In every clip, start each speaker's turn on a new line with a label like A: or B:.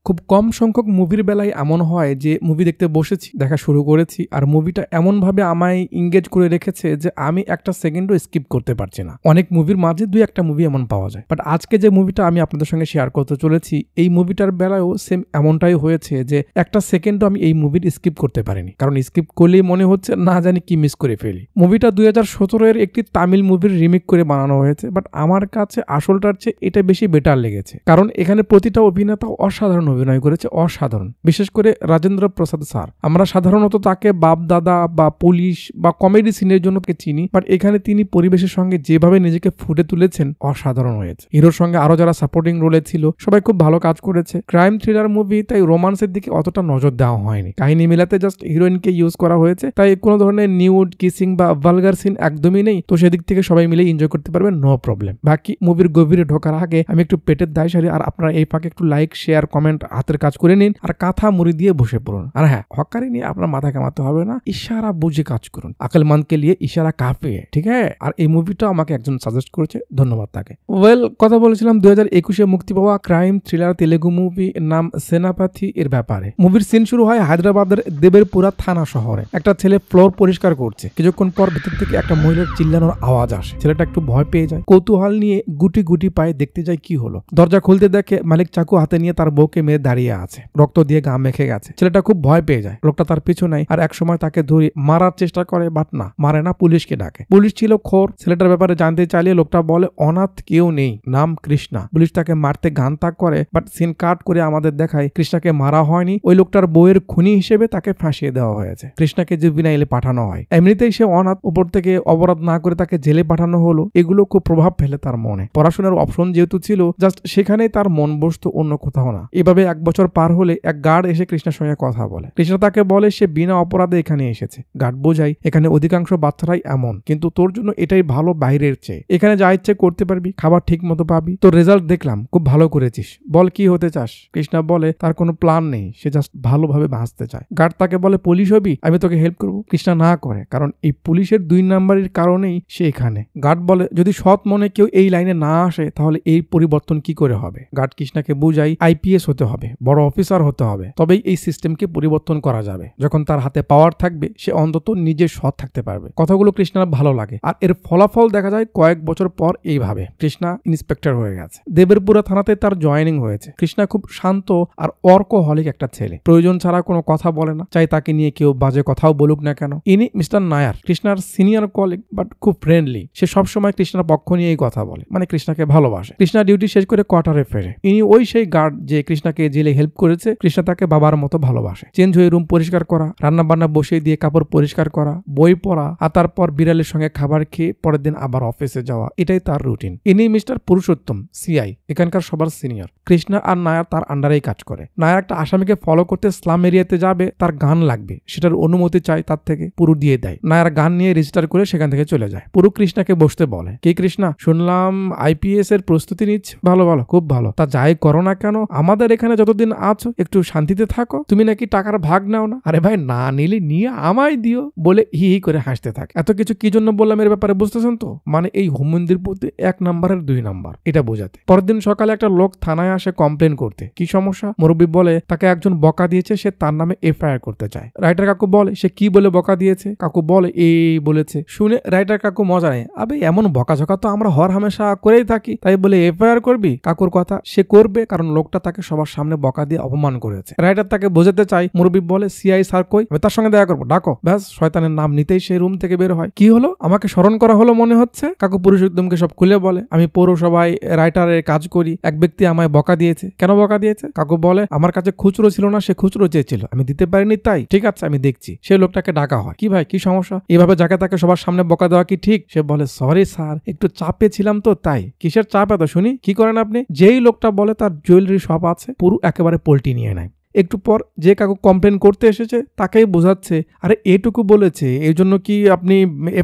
A: খুব কম সংখ্যক মুভির বেলায় এমন হয় যে মুভি দেখতে বসেছি, দেখা শুরু করেছি, আর মুভিটা এমনভাবে আমায় এঙ্গেজ করে রেখেছে যে আমি একটা সেকেন্ডও স্কিপ করতে পারছি না। অনেক মুভির মাঝে দুই একটা মুভি এমন পাওয়া যায়, বাট আজকে যে মুভিটা আমি আপনাদের সঙ্গে শেয়ার করতে চলেছি এই মুভিটার বেলায়ও সেম এমনটাই হয়েছে যে একটা সেকেন্ডও আমি এই মুভির স্কিপ করতে পারিনি, কারণ স্কিপ করলেই মনে হচ্ছে না জানি কি মিস করে ফেলি। মুভিটা 2017 এর একটি তামিল মুভির রিমেক করে বানানো হয়েছে, বাট আমার কাছে আসলটার চেয়ে এটা বেশি বেটার লেগেছে, কারণ এখানে প্রতিটা অভিনেতা অসাধারণ অভিনয় করেছে, অসাধারণ। বিশেষ করে রাজেন্দ্র প্রসাদ স্যার, আমরা সাধারণত তাকে বাপ দাদা বা পুলিশ বা কমেডি সিনের জন্য চিনি, বাট এখানে তিনি পরিবেশের সঙ্গে যেভাবে নিজেকে ফুটে তুলেছেন অসাধারণ হয়েছে। হিরোর সঙ্গে আরো যারা সাপোর্টিং রোলে ছিল সবাই খুব ভালো কাজ করেছে। ক্রাইম থ্রিলার মুভি, তাই রোমান্সের দিকে অতটা নজর দেওয়া হয়নি। কাহিনী মিলাতে জাস্ট হিরোইনকে ইউজ করা হয়েছে, তাই কোনো ধরনের নিউড, কিসিং বা ভালগার সিন একদমই নেই। তো সেদিক থেকে সবাই মিলে এনজয় করতে পারবেন, নো প্রবলেম। বাকি মুভির গভীরে ঢোকার আগে আমি একটু পেটের দায় সারি, আর আপনারা এই ফাঁকে একটু লাইক, শেয়ার, কমেন্ট হাতের কাজ করে নিন, আর কাঁথা মুড়ি দিয়ে বসে পড়ুন। আর হ্যাঁ, হকারি নিয়ে আপনার মাথা কামাতে হবে না, ইশারা বুঝে কাজ করুন। আকলমন্দকে লিয়ে ইশারা কাফি, ঠিক আছে? আর এই মুভিটা আমাকে একজন সাজেস্ট করেছে, ধন্যবাদ তাকে। ওয়েল, কথা বলেছিলাম 2021-এ মুক্তি পাওয়া ক্রাইম থ্রিলার তেলেগু মুভি নাম সেনাপাথি এর ব্যাপারে। মুভির সিন শুরু হয় হায়দ্রাবাদের দেবেরপুরা থানা শহরে। একটা ছেলে ফ্লোর পরিষ্কার করছে, কিছুক্ষণ পর ভেতর থেকে একটা মহিলার চিল্লানোর আওয়াজ আসে। ছেলেটা একটু ভয় পেয়ে যায়, কৌতূহল নিয়ে গুটি গুটি পায়ে দেখতে যায় কি হলো। দরজা খুলতে দেখে মালিক চাকু হাতে নিয়ে তার বউকে মেরে দাঁড়িয়ে আছে, রক্ত দিয়ে গা মেখে গেছে। ছেলেটা খুব ভয় পেয়ে যায়, লোকটা তার পিছু নেয়, আর এক সময় তাকে ধরে মারার চেষ্টা করে, বাট না, মারে না, পুলিশকে ডাকে। পুলিশ ছিল খোর। ছেলেটার ব্যাপারে জানতে চাইলে লোকটা বলে অনাথ কেউ নেই, নাম কৃষ্ণা। পুলিশ তাকে মারতে গান তাক করে, বাট সিন কাট করে আমাদের দেখায় কৃষ্ণাকে মারা হয়নি, ওই লোকটার বউয়ের খুনি হিসেবে তাকে ফাঁসিয়ে দেওয়া হয়েছে। কৃষ্ণাকে জুবিনাইলে পাঠানো হয়। এমনিতেই সে অনাথ, উপর থেকে অপরাধ না করে তাকে জেলে পাঠানো হলো। এগুলো খুব প্রভাব ফেলে তার মনে। পড়াশোনার অপশন যেহেতু ছিল, জাস্ট সেখানেই তার মন বসতো, অন্য কোথাও না। এভাবে 1 বছর পার হলে এক গার্ড এসে কৃষ্ণার সঙ্গে কথা বলে। কৃষ্ণা তাকে বলে সে বিনা অপরাধে এখানে এসেছে। গার্ড বোঝায় এখানে অধিকাংশ বাচ্চারাই এমন, কিন্তু তোর জন্য এটাই ভালো বাইরের চেয়ে। এখানে যা ইচ্ছে করতে পারবি, খাবার ঠিক মতো পাবি, তোর রেজাল্ট দেখলাম, খুব ভালো করেছিস, বল কি হতে চাস? কৃষ্ণা বলে তার কোনো প্ল্যান নেই, সে জাস্ট ভালোভাবে বাঁচতে চায়। গার্ড তাকে বলে পুলিশ হবি, আমি তোকে হেল্প করবো। কৃষ্ণা না করে, কারণ এই পুলিশের 2 নাম্বারের কারণেই সে এখানে। গার্ড বলে যদি সৎ মনে কেউ এই লাইনে না আসে তাহলে এই পরিবর্তন কি করে হবে? গার্ড কৃষ্ণাকে বুঝাই IPS হতে হবে, বড় অফিসার হতে হবে, তবেই এই সিস্টেমকে পরিবর্তন করা যাবে। যখন তার হাতে পাওয়ার থাকবে সে অন্তত নিজে সৎ থাকতে পারবে। কথাগুলো কৃষ্ণার ভালো লাগে, আর এর ফলাফল দেখা যায় কয়েক বছর পর। এইভাবে কৃষ্ণা ইন্সপেক্টর হয়ে গেছে। দেবেরপুরা থানাতে তার জয়েনিং হয়েছে। কৃষ্ণা খুব শান্ত আর অর্কহলিক একটা ছেলে, প্রয়োজন ছাড়া কোনো কথা বলে না, চাই তাকে নিয়ে কেউ বাজে কথাও বলুক না কেন। ইনি মিস্টার নায়ার, কৃষ্ণার সিনিয়র কলিগ, বাট খুব ফ্রেন্ডলি। সে সবসময় কৃষ্ণার পক্ষ নিয়েই কথা বলে, মানে কৃষ্ণাকে ভালোবাসে। কৃষ্ণা ডিউটি শেষ করে কোয়ার্টারে ফেরে। ইনি ওই সেই গার্ড যে কৃষ্ণাকে জেলে হেল্প করেছে। কৃষ্ণা তাকে বাবার মতো ভালোবাসে। চেঞ্জ হয়ে রুম পরিষ্কার করা, রান্না বান্না বসিয়ে দিয়ে কাপড় পরিষ্কার করা, বই পড়া, আর তারপর বিড়ালের সঙ্গে খাবার খেয়ে পরের দিন আবার অফিসে যাওয়া, এটাই তার রুটিন। ইনি মিস্টার পুরুষোত্তম, CI, এখানকার সবার সিনিয়র। কৃষ্ণা আর নায়ার তার আন্ডারেই কাজ করে। নায়ার একটা আসামিকে ফলো করতে স্লাম এরিয়াতে যাবে, তার গান লাগবে, সেটার অনুমতি চাই তার থেকে। পুরু দিয়ে দেয়। নায়ার গান নিয়ে রেজিস্টার করে সেখান থেকে চলে যায়। পুরু কৃষ্ণাকে বসতে বলে, কি কৃষ্ণা, শুনলাম IPS এর প্রস্তুতি নিচ্ছে, ভালো ভালো, খুব ভালো। তা যাই করো না কেন, আমাদের এখানে যতদিন আছো একটু শান্তিতে থাকো। তুমি নাকি টাকার ভাগ নাও না? আরে ভাই, না নিলে নিয়ে আমায় দিও, বলে হি হি করে হাসতে থাকে। এত কিছু কি জন্য বললাম এর ব্যাপারে বুঝতেছেন তো? মানে এই হোম মন্দির প্রতি 1 নাম্বারের 2 নাম্বার, এটা বোঝাতে। পরের দিন সকালে একটা লোক থানায় আসে কমপ্লেন করতে। কি সমস্যা? মুরব্বি বলে তাকে একজন বকা দিয়েছে, সে তার নামে FIR করতে চায়। রাইটার কাকু বলে সে কি বলে বকা দিয়েছে? কাকু বলে এই বলেছে। শুনে রাইটার কাকু মজা নেয়, আবে এমন বকাঝকা তো আমরা হর হামেশা করেই থাকি, তাই বলে FIR করবি? কাকুর কথা সে করবে, কারণ লোকটা তাকে সবার সামনে বকা দিয়ে অপমান করেছে। রাইটার তাকে বোঝাতে চায়। মুরব্বি বলে CI স্যার কই, আমি তার সঙ্গে দেখা করবো, ডাকো। ব্যাস, শয়তানের নাম নিতেই সে রুম থেকে বের হয়। কি হলো, আমাকে স্মরণ করা হলো মনে হচ্ছে? কাকু পুরুষোত্তমকে সব খুলে বলে, আমি পৌরসভায় রাইটারের কাজ করি, এক ব্যক্তি আমায় বকা দিয়েছে। কেন বকা দিয়েছে? কাকু বলে আমার কাছে খুচরো ছিল না, সে খুচরো চেয়েছিল, আমি দিতে পারিনি, তাই। ঠিক আছে, আমি দেখছি। সে লোকটাকে ডাকা হয়। কি ভাই, কি সমস্যা? এভাবে যাকে তাকে সবার সামনে বকা দেওয়া কি ঠিক? সে বলে সরি স্যার, একটু চাপে ছিলাম তো তাই। কিসের চাপ এত শুনি? কি করেন আপনি? যেই লোকটা বলে তার জুয়েলারি শপ আছে, পুরো একেবারে পল্টি নিয়ে নেয়। একটু পর যে কাকু কমপ্লেন করতে এসেছে তাকেই বোঝাচ্ছে, আরে এটুকু বলেছে, এই জন্য কি আপনি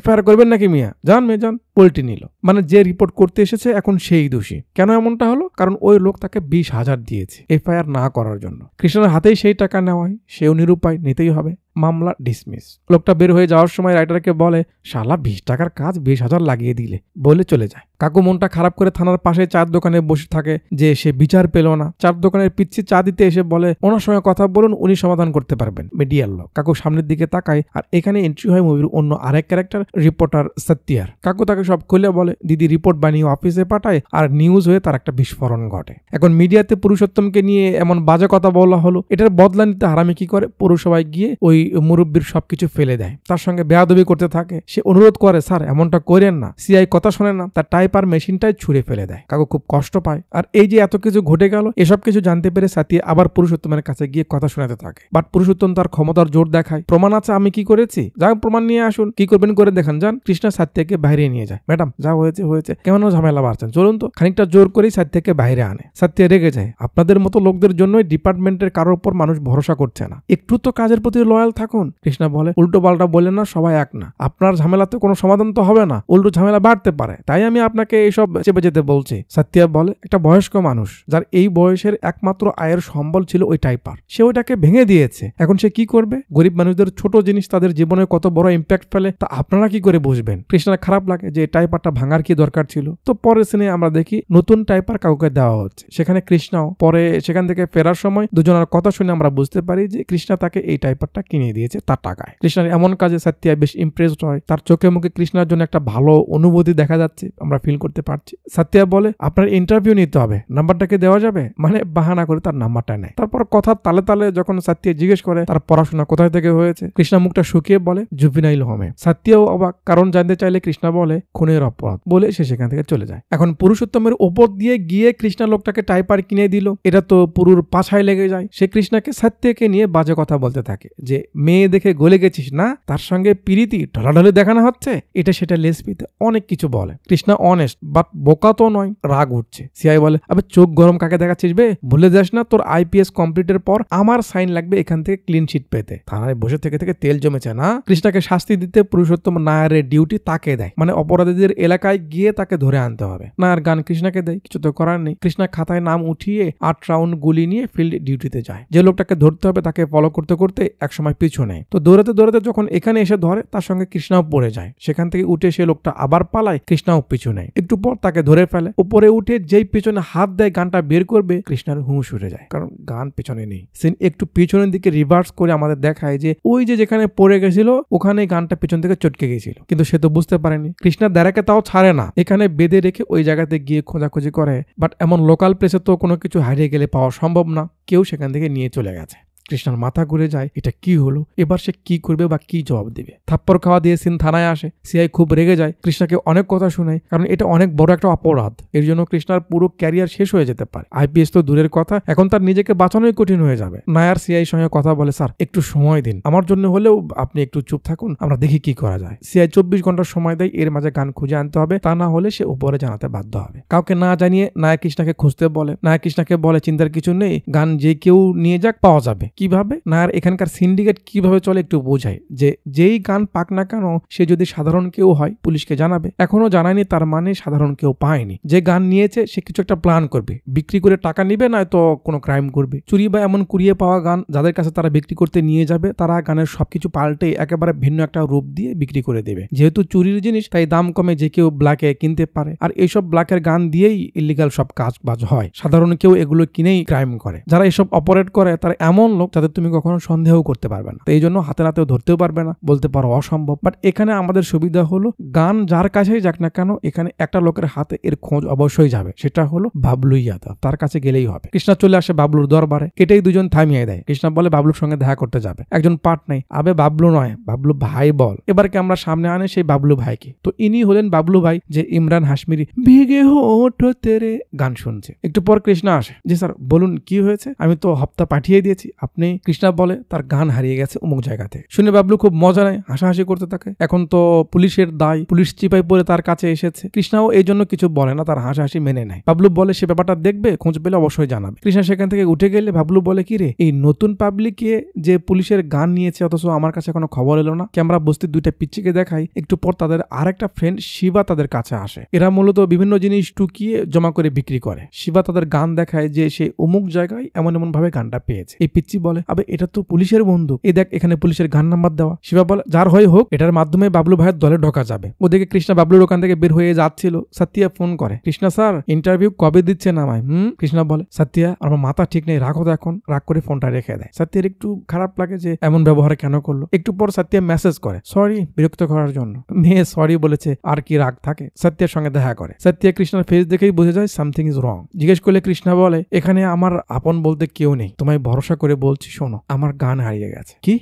A: FIR করবেন নাকি মিয়া? যান মেয়ে যান। পল্টি নিল, মানে যে রিপোর্ট করতে এসেছে এখন সেই দোষী। কেন এমনটা হলো? কারণ ওই লোক তাকে 20,000 দিয়েছে FIR না করার জন্য। কৃষ্ণের হাতেই সেই টাকা নেওয়া হয়, সেও নিরুপায়, নিতেই হবে। মামলা ডিসমিস। লোকটা বের হয়ে যাওয়ার সময় রাইটারকে বলে, শালা 20 টাকার কাজ 20,000 লাগিয়ে দিলে, বলে চলে যায়। কাকু মনটা খারাপ করে থানার পাশে চার দোকানে বসে থাকে যে সে বিচার পেল না। চার দোকানের পিচ্ছি চা দিতে এসে বলে, ওনার সঙ্গে কথা বলুন, উনি সমাধান করতে পারবেন। মিডিয়ার লোক। কাকু সামনের দিকে তাকায়, আর এখানে এন্ট্রি হয় মুভির অন্য আরেক ক্যারেক্টার, রিপোর্টার সত্যার। কাকু তাকে সব খুলে বলে, দিদি রিপোর্ট বানিয়ে অফিসে পাঠায়, আর নিউজ হয়ে তার একটা বিস্ফোরণ ঘটে। এখন মিডিয়াতে পুরুষোত্তমকে নিয়ে এমন বাজে কথা বলা হলো, এটার বদলা নিতে হারামি কি করে, পুরসভায় গিয়ে ওই মুরব্বীর সবকিছু ফেলে দেয়, তার সঙ্গে বেয়াদবি করতে থাকে। সে অনুরোধ করে, স্যার এমনটা করেন না। সিআই কথা শোনে না, তার টাইপার মেশিনটাই ছুঁড়ে ফেলে দেয়। কাকু খুব কষ্ট পায়। আর এই যে এত কিছু ঘটে গেল, এসব কিছু জানতে পেরে সাথী আবার পুরুষোত্তমের কাছে গিয়ে কথা শোনাতে থাকে। বাট পুরুষোত্তম তার ক্ষমতার জোর দেখায়, প্রমাণ আছে আমি কি করেছি, যা প্রমাণ নিয়ে আসুন, কি করবেন করে দেখান যান। কৃষ্ণা সাথীকে বাইরে নিয়ে যায়। ম্যাডাম যা হয়েছে হয়েছে, কেমন ঝামেলা বাড়ছেন, চলুন তো। খানিকটা জোর করেই সাথীকে বাইরে আনে। সাথী রেগে যায়, আপনাদের মতো লোকদের জন্যই ডিপার্টমেন্টের কারোর উপর মানুষ ভরসা করছে না, একটু তো কাজের প্রতি লয়াল থাকুন। কৃষ্ণা বলে, উল্টো পাল্টা বললেন না, সবাই এক না, আপনার ঝামেলাতে কোনো সমাধান তো হবে না, উল্টো ঝামেলা বাড়তে পারে, তাই আমি আপনাকে এইসব চেপে যেতে বলছি। সাথিয়া বলে, একটা বয়স্ক মানুষ যার এই বয়সের একমাত্র আয়ের সম্বল ছিল ওই টাইপার, সে ওইটাকে ভেঙে দিয়েছে, এখন সে কি করবে? গরিব মানুষদের ছোট জিনিস তাদের জীবনে কত বড় ইম্প্যাক্ট ফেলে তা আপনারা কি করে বুঝবেন? কৃষ্ণার খারাপ লাগে যে টাইপারটা ভাঙার কি দরকার ছিল। তো পরের সিনে আমরা দেখি নতুন টাইপার কাউকে দেওয়া হচ্ছে, সেখানে কৃষ্ণাও। পরে সেখান থেকে ফেরার সময় দুজনের কথা শুনে আমরা বুঝতে পারি যে কৃষ্ণা তাকে এই টাইপারটা কিনে দিয়েছে তার টাকায়। কৃষ্ণার এমন কাজে সাথিয়া বেশ ইমপ্রেসড হয়, তার চোখে মুখে কৃষ্ণার জন্য একটা ভালো অনুভূতি দেখা যাচ্ছে, আমরা ফিল করতে পারছি। সাথিয়া বলে, আপনার ইন্টারভিউ নিতে হবে, নাম্বারটাকে দেওয়া যাবে? মানে বাহানা করে তার নাম্বারটা নেয়। তারপর কথা তালে তালে যখন সাথিয়া জিজ্ঞেস করে তার পড়াশোনা কোথায় থেকে হয়েছে, কৃষ্ণা মুখটা শুকিয়ে বলে জুভেনাইল হোমে। সাথিয়াও অবাক, কারণ জানতে চাইলে কৃষ্ণা বলে খুনের অপরাধ, বলে সে সেখান থেকে চলে যায়। এখন পুরুষোত্তমের ওপর দিয়ে গিয়ে কৃষ্ণা লোকটাকে টাইপার কিনে দিল, এটা তো পুরুর পাছায় লেগে যায়। সে কৃষ্ণাকে সাথিয়াকে নিয়ে বাজে কথা বলতে থাকে যে মেয়ে দেখে গলে গেছিস না, তার সঙ্গে পিরিতি ঢলাঢলি দেখানো হচ্ছে, এটা সেটা লেসবিতে অনেক কিছু বলে। কৃষ্ণা অনেস্ট বাট বোকা তো নয়, রাগ উঠছে। সিআই বলে, আবে চোখ গরম কাকে দেখাচ্ছিস বে, ভুলে যাস না তোর আইপিএস কমপ্লিটের পর আমার সাইন লাগবে এখান থেকে ক্লিন শিট পেতে। থানায় বসে থেকে থেকে তেল জমেছে না। কৃষ্ণাকে শাস্তি দিতে পুরুষোত্তম নায়ারের ডিউটি তাকে দেয়, মানে অপরাধীদের এলাকায় গিয়ে তাকে ধরে আনতে হবে। নায়ার গান কৃষ্ণাকে দেয়, কিছু তো করার নেই। কৃষ্ণা খাতায় নাম উঠিয়ে 8 রাউন্ড গুলি নিয়ে ফিল্ড ডিউটিতে যায়। যে লোকটাকে ধরতে হবে তাকে ফলো করতে করতে একসময় পিছু নেয়। তো দৌড়াতে দৌড়াতে যখন এখানে এসে ধরে, তার সঙ্গে কৃষ্ণাও পড়ে যায়। সেখান থেকে উঠে সে লোকটা আবার পালায়, কৃষ্ণাও পিছু নেয়। একটু পর তাকে ধরে ফেলে। উপরে উঠে যেই পিছনে হাত দেয় গানটা বের করবে, কৃষ্ণার হুঁশ উঠে যায়, কারণ গান পিছনে নেই। সিন একটু পিছনের দিকে রিভার্স করে আমাদের দেখায় যে ওই যে যেখানে পড়ে গেছিল ওখানে গানটা পিছন থেকে চটকে গেছিল, কিন্তু সে তো বুঝতে পারেনি। কৃষ্ণার দ্বারাকে তাও ছাড়ে না, এখানে বেঁধে রেখে ওই জায়গাতে গিয়ে খোঁজাখুঁজি করে। বাট এমন লোকাল প্লেসে তো কোনো কিছু হারিয়ে গেলে পাওয়া সম্ভব না, কেউ সেখান থেকে নিয়ে চলে গেছে। কৃষ্ণার মাথা ঘুরে যায়, এটা কি হলো, এবার সে কি করবে বা কি জবাব দেবে। থাপ্পড় খাওয়া দিয়ে সিন থানায় আসে। সিআই খুব রেগে যায়, কৃষ্ণাকে অনেক কথা শোনায়, কারণ এটা অনেক বড় একটা অপরাধ, এর জন্য কৃষ্ণার পুরো ক্যারিয়ার শেষ হয়ে যেতে পারে। আইপিএস তো দূরের কথা, এখন তার নিজেকে বাঁচানোই কঠিন হয়ে যাবে। নায়ার সিআই সঙ্গে কথা বলে, স্যার একটু সময় দিন, আমার জন্য হলেও আপনি একটু চুপ থাকুন, আমরা দেখি কি করা যায়। সিআই 24 ঘন্টার সময় দেয়, এর মাঝে গান খুঁজে আনতে হবে, তা না হলে সে উপরে জানাতে বাধ্য হবে। কাউকে না জানিয়ে নায়ক কৃষ্ণাকে খুঁজতে বলে। নায়ক কৃষ্ণাকে বলে, চিন্তার কিছু নেই, গান যে কেউ নিয়ে যাক পাওয়া যাবে। কিভাবে? নায়ার এখানকার সিন্ডিকেট কিভাবে চলে একটু বোঝায়, যে যেই গান পাক না কেন সে যদি সাধারণ কেউ হয় পুলিশকে জানাবে, এখনো জানায়নি তার মানে সাধারণ কেউ পায়নি। যে গান নিয়েছে সে কিছু একটা প্ল্যান করবে, বিক্রি করে টাকা নিবে, নয়তো কোনো ক্রাইম করবে। চুরি বা এমন কুড়িয়ে পাওয়া গান যাদের কাছে তারা বিক্রি করতে নিয়ে যাবে, তারা গানের সবকিছু পাল্টে একেবারে ভিন্ন একটা রূপ দিয়ে বিক্রি করে দেবে। যেহেতু চুরির জিনিস তাই দাম কমে যে কেউ ব্ল্যাকে কিনতে পারে, আর এইসব ব্ল্যাকের গান দিয়েই ইলিগাল সব কাজ বাজ হয়। সাধারণ কেউ এগুলো কিনেই ক্রাইম করে। যারা এসব অপারেট করে তারা এমন লোক যাদের তুমি কখনো সন্দেহ করতে পারবে না, এই জন্য হাতে নাতেও ধরতেও পারবে না, বলতে পারো অসম্ভব। বাট এখানে আমাদের সুবিধা হলো গান যার কাছেই যাক না কেন, এখানে একটা লোকের হাতে এর খোঁজ অবশ্যই যাবে, সেটা হলো বাবলু ইয়াদব। তার কাছে গেলেই হবে। কৃষ্ণা চলে আসে বাবলুর দরবারে, এটাই দুজন থামিয়ে দেয়। কৃষ্ণা বলে বাবলুর সঙ্গে দেখা করতে যাবে। একজন পার্ট নেই, আবে বাবলু নয়, বাবলু ভাই বল। এবার আমরা সামনে আনে সেই বাবলু ভাইকে। তো ইনি হলেন বাবলু ভাই, যে ইমরান হাশমিরি ভিগে হোঠ তেরে গান শুনছে। একটু পর কৃষ্ণা আসে, জি স্যার বলুন কি হয়েছে, আমি তো হপ্তা পাঠিয়ে দিয়েছি আপনি। কৃষ্ণা বলে তার গান হারিয়ে গেছে অমুক জায়গাতে। শুনে বাবলু খুব মজা নেয়, হাসাহাসি করতে থাকে। এখন তো পুলিশের দায়, পুলিশ চিপাই পরে তার কাছে এসেছে। কৃষ্ণাও এই জন্য কিছু বলে না, তার হাসাহাসি মেনে নেয়। বাবলু বলে সে ব্যাপারটা দেখবে, খোঁজ পেলে অবশ্যই জানাবে। কৃষ্ণা সেখান থেকে উঠে গেলে বাবলু বলে, কি রে এই নতুন পাবলিকে যে পুলিশের গান নিয়েছে অথচ আমার কাছে কোনো খবর এলো না। ক্যামেরা বস্তির দুইটা পিচ্চিকে দেখাই। একটু পর তাদের আরেকটা ফ্রেন্ড শিবা তাদের কাছে আসে। এরা মূলত বিভিন্ন জিনিস টুকিয়ে জমা করে বিক্রি করে। শিবা তাদের গান দেখায় যে সে অমুক জায়গায় এমন এমন ভাবে গানটা পেয়েছে। এই পিচ্চি বলে আবে এটা তো পুলিশের বন্দুক, এই দেখ এখানে পুলিশের গান নাম্বার দেওয়া। শিবা বলে যার হয় হোক, এটার মাধ্যমে বাবলু ভাইয়ের দলে ঢোকা যাবে। ওদিকে কৃষ্ণা বাবলুর ওখান থেকে বের হয়ে যাচ্ছিল, সত্যিয়া ফোন করে, কৃষ্ণা স্যার ইন্টারভিউ কবে দিচ্ছেন আমায়? কৃষ্ণা বলে সত্যিয়া আমার মাথা ঠিক নেই, রাখো তো এখন। রাগ করে ফোনটা রেখে দেয়। সত্যিয়ার একটু খারাপ লাগে যে এমন ব্যবহার কেন করলো। একটু পর সত্যিয়া মেসেজ করে সরি বিরক্ত করার জন্য। মেয়ে সরি বলেছে আর কি রাগ থাকে। সত্যিয়ার সঙ্গে দেখা করে। সত্যিয়া কৃষ্ণার ফেস দেখেই বুঝে যায় সামথিং ইজ রং। জিজ্ঞেস করলে কৃষ্ণা বলে এখানে আমার আপন বলতে কেউ নেই, তোমায় ভরসা করে বলছি শোনো, আমার গান হারিয়ে গেছে। কি?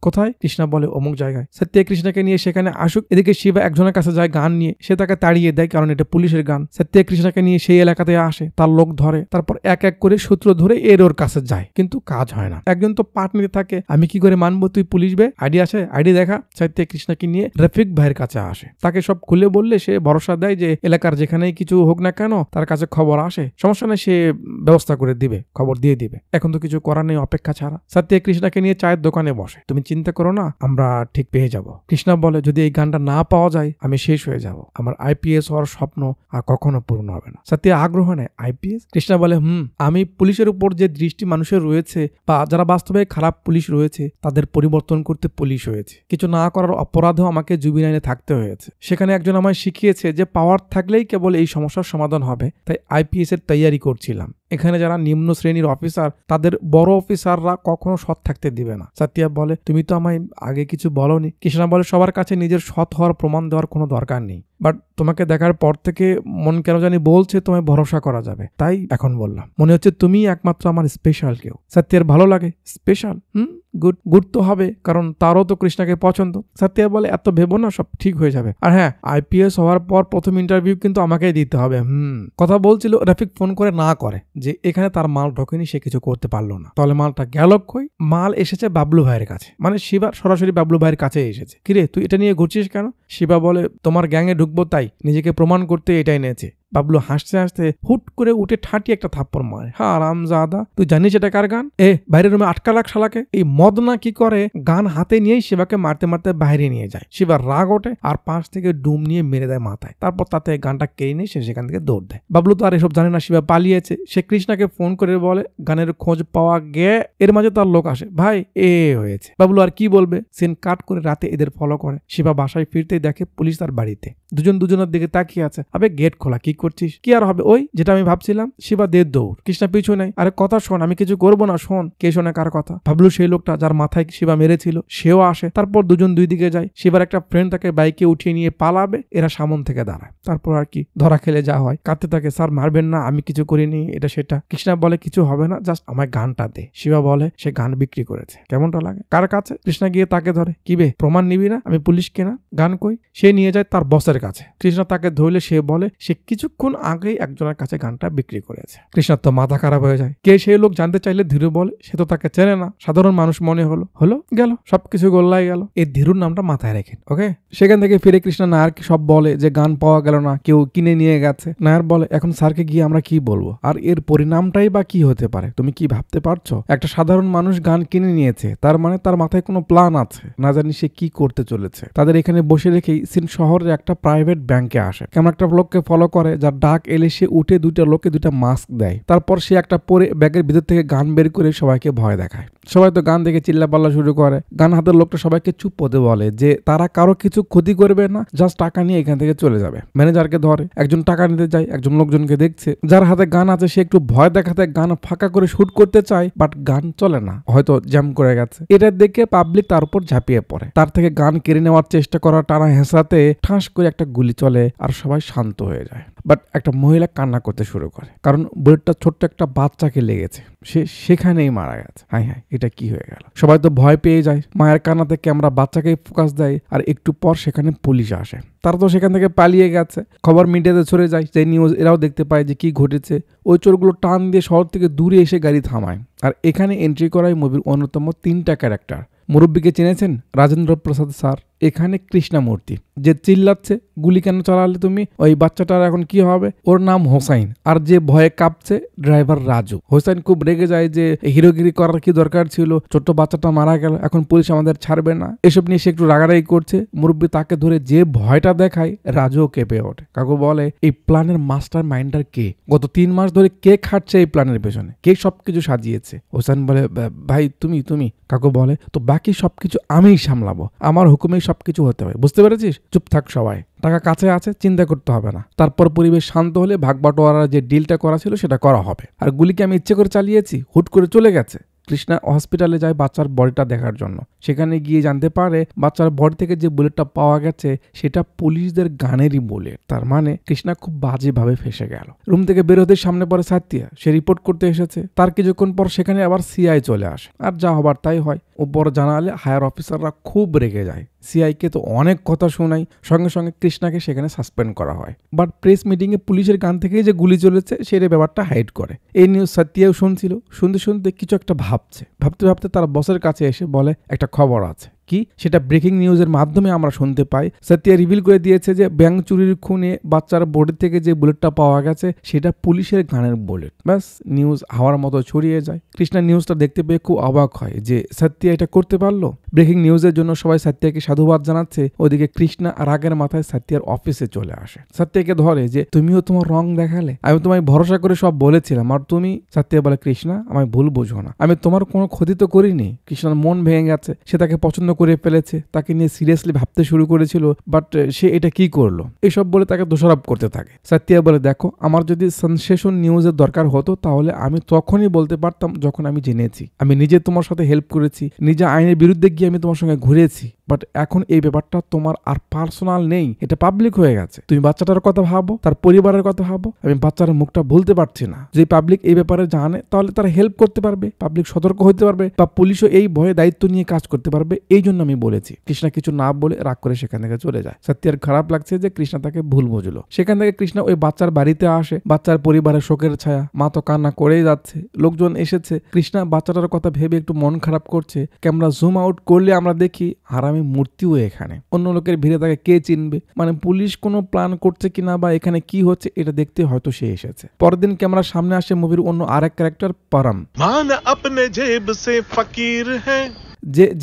A: কোথায়? কৃষ্ণা বলে অমুক জায়গায়। সত্যিয়া কৃষ্ণাকে নিয়ে সেখানে আসুক। এদিকে শিবা একজনের কাছে যায় গান নিয়ে, সে তাকে তাড়িয়ে দেয় কারণ এটা পুলিশের গান। সত্যিয়া কৃষ্ণাকে নিয়ে সেই এলাকাতে আসে, তার লোক ধরে, তারপর এক এক করে সূত্র ধরে ওর কাছে যায়, কিন্তু কাজ হয় না। একজন তো পাট নিতে থাকে, আমি কি করে মানবো তুই পুলিশ বে, আইডি আছে আইডি দেখা। সত্যিয়া কৃষ্ণাকে নিয়ে রফিক ভাইয়ের কাছে আসে, তাকে সব খুলে বললে সে ভরসা দেয় যে এলাকার যেখানেই কিছু হোক না কেন তার কাছে খবর আসে, সমস্যা নেই, সে ব্যবস্থা করে দিবে, খবর দিয়ে দিবে। এখন তো কিছু করার নেই অপেক্ষা ছাড়া। সত্যিয়া কৃষ্ণাকে নিয়ে চায়ের দোকানে বসে, তুমি চিন্তা করো না, আমরা ঠিক পেয়ে যাব। কৃষ্ণা বলে যদি এই গানটা না পাওয়া যায় আমি শেষ হয়ে যাব, আমার আইপিএস হওয়ার স্বপ্ন আর কখনো পূর্ণ হবে না। সত্যিয়া আগ্রহ নেয় আইপিএস। কৃষ্ণা বলে আমি পুলিশের উপর যে দৃষ্টি মানুষের রয়েছে বা যারা বাস্তবে খারাপ পুলিশ রয়েছে তাদের পরিবর্তন করতে পুলিশ হয়েছে, কিছু না করার অপরাধেও আমাকে জুবিনাইলে থাকতে হয়েছে। সেখানে একজন আমায় শিখিয়েছে যে পাওয়ার থাকলেই কেবল এই সমস্যার সমাধান হবে, তাই আইপিএস এর তৈয়ারি করছিলাম। এখানে যারা নিম্ন শ্রেণীর অফিসার তাদের বড় অফিসাররা কখনো সৎ থাকতে দিবে না। সত্যিয়া বলে তুমি তো আমায় আগে কিছু বলনি। কৃষ্ণা বলে সবার কাছে নিজের সৎ হওয়ার প্রমাণ দেওয়ার কোনো দরকার নেই, বাট তোমাকে দেখার পর থেকে মন কেন জানি বলছে তোমায় ভরসা করা যাবে, তাই এখন বললাম। মনে হচ্ছে তুমি একমাত্র আমার স্পেশাল কেউ। সত্যিয়ার ভালো লাগে স্পেশাল, গুড গুড তো হবে, কারণ তারও তো কৃষ্ণাকে পছন্দ। সত্যিয়া বলে এত ভেবো না, সব ঠিক হয়ে যাবে। আর হ্যাঁ, আইপিএস হওয়ার পর প্রথম ইন্টারভিউ কিন্তু আমাকেই দিতে হবে। কথা বলছিল, রফিক ফোন করে না করে যে এখানে তার মাল ঢোকেনি, সে কিছু করতে পারলো না। তাহলে মালটা গেল কই? মাল এসেছে বাবলু ভাইয়ের কাছে, মানে শিবা সরাসরি বাবলু ভাইয়ের কাছে এসেছে। কিরে তুই এটা নিয়ে ঘুরছিস কেন? শিবা বলে তোমার গ্যাংয়ে ঢুকবো তাই, নিজেকে প্রমাণ করতে এটাই নিয়েছে। বাবলু হাসতে হাসতে হুট করে উঠে ঠাটি একটা থাপ্পড় মারে। হ্যাঁ আরামজাদা, তুই জানিস এটা কার গান? বাইরের রুমে আটকা রাখ শালাকে। এই মদনা কি করে, গান হাতে নিয়েই শিবাকে মারতে মারতে বাইরে নিয়ে যায়। শিবার রাগ ওঠে আর পাশ থেকে ডুম নিয়ে মেরে দেয় মাথায়। তারপর তাতে গানটা কেড়ে নিয়ে সে সেখান থেকে দৌড় দেয়। বাবলু তো আর এসব জানে না শিবা পালিয়েছে। সে কৃষ্ণাকে ফোন করে বলে গানের খোঁজ পাওয়া গে। এর মাঝে তার লোক আসে, ভাই হয়েছে। বাবলু আর কি বলবে, সিন কাট করে রাতে এদের ফলো করে। শিবা বাসায় ফিরতেই দেখে পুলিশ তার বাড়িতে, দুজন দুজনের দিকে তাকিয়ে আছে। আবে গেট খোলা, কি করছিস? কি আর হবে, ওই যেটা আমি ভাবছিলাম। শিবা দের দৌড়, কৃষ্ণা পিছু নেই। আরে কথা শোন, আমি কিছু করবো না, শোন। কে শোনে কার কথা? ভাবলু সেই লোকটা যার মাথায় শিবা মেরেছিল সেও আসে। তারপর দুজন দুই দিকে যায়। শিবার একটা ফ্রেন্ড তাকে বাইকে উঠিয়ে নিয়ে পালাবে, এরা সামন থেকে দাঁড়ায়। তারপর আর কি, ধরা খেলে যা হয়। কাঁদতে থাকে, স্যার মারবেন না, আমি কিছু করিনি, এটা সেটা। কৃষ্ণা বলে কিছু হবে না, জাস্ট আমায় গানটা দে। শিবা বলে সে গান বিক্রি করেছে, কেমনটা লাগে কার কাছে? কৃষ্ণা গিয়ে তাকে ধরে, কি বে প্রমাণ নিবি না? আমি পুলিশ কেনা, গান কই? সে নিয়ে যায় তার বসের কাছে। কৃষ্ণা তাকে ধরলে সে বলে সে কিছুক্ষণ আগেই একজনের কাছে গানটা বিক্রি করেছে। কৃষ্ণার তো মাথা খারাপ হয়ে যায়। কে সেই লোক জানতে চাইলে ধীরু বলে সে তো তাকে চেনে না, সাধারণ মানুষ মনে হলো গেল, সবকিছু গোল্লাই গেল। এই ধীরুর নামটা মাথায় রেখেন, ওকে? সেখান থেকে ফিরে কৃষ্ণা নায়ারকে সব বলে যে গান পাওয়া গেল না, কেউ কিনে নিয়ে গেছে। নায়ার বলে এখন স্যারকে গিয়ে আমরা কি বলবো, আর এর পরিণামটাই বা কি হতে পারে? তুমি কি ভাবতে পারছো? একটা সাধারণ মানুষ গান কিনে নিয়েছে, তার মানে তার মাথায় কোনো প্ল্যান আছে, না জানি সে কি করতে চলেছে। তাদের এখানে বসে রেখেই সিন শহরের একটা প্রাইভেট ব্যাংকে আসে। কেমন একটা লোককে ফলো করে, যার ডাক এলে সে উঠে দুইটা লোককে দুইটা মাস্ক দেয়। তারপর সে একটা পরে ব্যাগের ভিতর থেকে গান বের করে সবাইকে ভয় দেখায়। সবাই তো গান দেখে চিল্লাপাল্লা শুরু করে। গান হাতের লোকটা সবাইকে চুপ হতে বলে যে তারা কারো কিছু ক্ষতি করবে না, জাস্ট টাকা নিয়ে এখান থেকে চলে যাবে। ম্যানেজারকে ধরে, একজন টাকা নিতে যায়, একজন লোকজনকে দেখছে। যার হাতে গান আছে সে একটু ভয় দেখাতে গান ফাঁকা করে শুট করতে চায়, বাট গান চলে না, হয়তো জ্যাম করে গেছে। এটা দেখে পাবলিক তার উপর ঝাঁপিয়ে পড়ে। তার থেকে গান কেড়ে নেওয়ার চেষ্টা করা টানা হেঁচড়াতে ঠাস করে একটা গুলি চলে আর সবাই শান্ত হয়ে যায়। বাট একটা মহিলা কান্না করতে শুরু করে, কারণ বুলেটটা ছোট্ট একটা বাচ্চাকে লেগেছে, সে সেখানেই মারা গেছে। হাই হাই, এটা কি হয়ে গেল? সবাই তো ভয় পেয়ে যায়। মায়ের কান্নাতে ক্যামেরা বাচ্চাকে ফোকাস দেয়, আর একটু পর সেখানে পুলিশ আসে। তারা তো সেখান থেকে পালিয়ে গেছে। খবর মিডিয়াতে ছড়ে যায়, যে নিউজ এরাও দেখতে পায় যে কি ঘটেছে। ওই চোরগুলো টান দিয়ে শহর থেকে দূরে এসে গাড়ি থামায়। আর এখানে এন্ট্রি করায় মুভির অন্যতম 3টা ক্যারেক্টার। মুরব্বীকে চিনেছেন? রাজেন্দ্র প্রসাদ স্যার, এখানে কৃষ্ণমূর্তি যে চিল্লাচ্ছে গুলি কেন চালালে তুমি, ওই বাচ্চাটার এখন কি হবে, ওর নাম হোসাইন। আর যে ভয়ে কাঁপছে ড্রাইভার রাজু। হোসাইন খুব রেগে যায় যে হিরোগিরি করার কি দরকার ছিল, ছোট্ট বাচ্চাটা মারা গেল, এখন পুলিশ আমাদের ছাড়বে না, এসব নিয়ে সে একটু রাগারাগি করছে। মুরব্বী তাকে ধরে যে ভয়টা দেখায় রাজুও কেঁপে ওঠে। কাকু বলে এই প্ল্যানের মাস্টার মাইন্ডার কে, গত 3 মাস ধরে কে খাটছে এই প্ল্যানের পেছনে, কে সবকিছু সাজিয়েছে। হোসেন বলে ভাই তুমি। কাকু বলে তো বাকি সবকিছু আমিই সামলাবো, আমার হুকুমেই সবকিছু হতে হবে, বুঝতে পেরেছিস, চুপ থাক সবাই, টাকা কাছে আছে, চিন্তা করতে হবে না। তারপর পরিবেশ শান্ত হলে ভাগবাটোয়ারা যে ডিলটা করা ছিল সেটা করা হবে। আর গুলিকে আমি ইচ্ছে করে চালিয়েছি, হুট করে চলে গেছে। কৃষ্ণা হসপিটালে যায় বাচ্চার বডিটা দেখার জন্য। সেখানে গিয়ে জানতে পারে বাচ্চার বডি থেকে যে বুলেটটা পাওয়া গেছে সেটা পুলিশদের গানেরই বুলেট। তার মানে কৃষ্ণা খুব বাজেভাবে ফেসে গেল। রুম থেকে বের হতে সামনে পড়ে সাথিয়া, সে রিপোর্ট করতে এসেছে। তার কিছুক্ষণ পর সেখানে আবার সিআই চলে আসে, আর যা হবার তাই হয়। উপর জানালে হায়ার অফিসাররা খুব রেগে যায়। সিআইকে তো অনেক কথা শোনাই, সঙ্গে সঙ্গে কৃষ্ণাকে সেখানে সাসপেন্ড করা হয়। বাট প্রেস মিটিংয়ে পুলিশের গান থেকেই যে গুলি চলেছে সেটা ব্যাপারটা হাইড করে। এই নিউজ সাথিয়াও শুনছিল। শুনতে কিছু একটা ভাবতে তার বসের কাছে এসে বলে একটা খবর আছে। কি সেটা ব্রেকিং নিউজের মাধ্যমে আমরা শুনতে পাই। সাথিয়া রিভিল করে দিয়েছে যে ব্যাংক চুরির খুনে বাচ্চার বডি থেকে যে বুলেটটা পাওয়া গেছে সেটা পুলিশের গানের বুলেট। ব্যাস নিউজ হাওয়ার মতো ছড়িয়ে যায়। কৃষ্ণা নিউজটা দেখতে পেয়ে খুব অবাক হয় যে সাথিয়া এটা করতে পারলো। ব্রেকিং নিউজের জন্য সবাই সাথিয়াকে সাধুবাদ জানাচ্ছে। ওদিকে কৃষ্ণা রাগের মাথায় সাথিয়ার অফিসে চলে আসে। সাথিয়াকে ধরে যে তুমিও তোমার রং দেখালে, আমি তোমায় ভরসা করে সব বলেছিলাম, আর তুমি। সাথিয়া বলে কৃষ্ণা আমায় ভুল বুঝো না, আমি তোমার কোনো ক্ষতি তো করিনি। কৃষ্ণার মন ভেঙে গেছে, সে তাকে পছন্দ করে ফেলেছে, তাকে নিয়ে সিরিয়াসলি ভাবতে শুরু করেছিল, বাট সে এটা কি করলো এসব বলে তাকে দোষারোপ করতে থাকে। সাথিয়া বলে দেখো, আমার যদি সেনসেশন নিউজের দরকার হতো তাহলে আমি তখনই বলতে পারতাম যখন আমি জেনেছি। আমি নিজে তোমার সাথে হেল্প করেছি, নিজে আইনের বিরুদ্ধে গিয়ে আমি তোমার সঙ্গে ঘুরেছি, বাট এখন এই ব্যাপারটা তোমার আর পার্সোনাল নেই, এটা পাবলিক হয়ে গেছে। তুমি বাচ্চাটার কথা ভাবো, তার পরিবারের কথা ভাবো। আমি বাচ্চার মুখটা ভুলতে পারছি না। যদি পাবলিক এই ব্যাপারে জানে তাহলে তারা হেল্প করতে পারবে, পাবলিক সতর্ক হতে পারবে, বা পুলিশও এই ভয়ে দায়িত্ব নিয়ে কাজ করতে পারবে। এই জন্য আমি বলেছি। কৃষ্ণা কিছু না বলে রাগ করে সেখান থেকে চলে যায়। সত্যির খারাপ লাগছে যে কৃষ্ণা তাকে ভুল বুঝলো। সেখান থেকে কৃষ্ণা ওই বাচ্চার বাড়িতে আসে। বাচ্চার পরিবারের শোকের ছায়া, মা তো কান্না করেই যাচ্ছে, লোকজন এসেছে। কৃষ্ণা বাচ্চাটার কথা ভেবে একটু মন খারাপ করছে। ক্যামেরা জুম আউট করলে আমরা দেখি হারামি মূর্তিও এখানে। অন্য লোকের ভিড়ে তাকে কে চিনবে, মানে পুলিশ কোনো প্ল্যান করছে কিনা বা এখানে কি হচ্ছে এটা দেখতে হয়তো সে এসেছে। পরের দিন ক্যামেরার সামনে আসে মুভির অন্য আরেক ক্যারেক্টার পরম।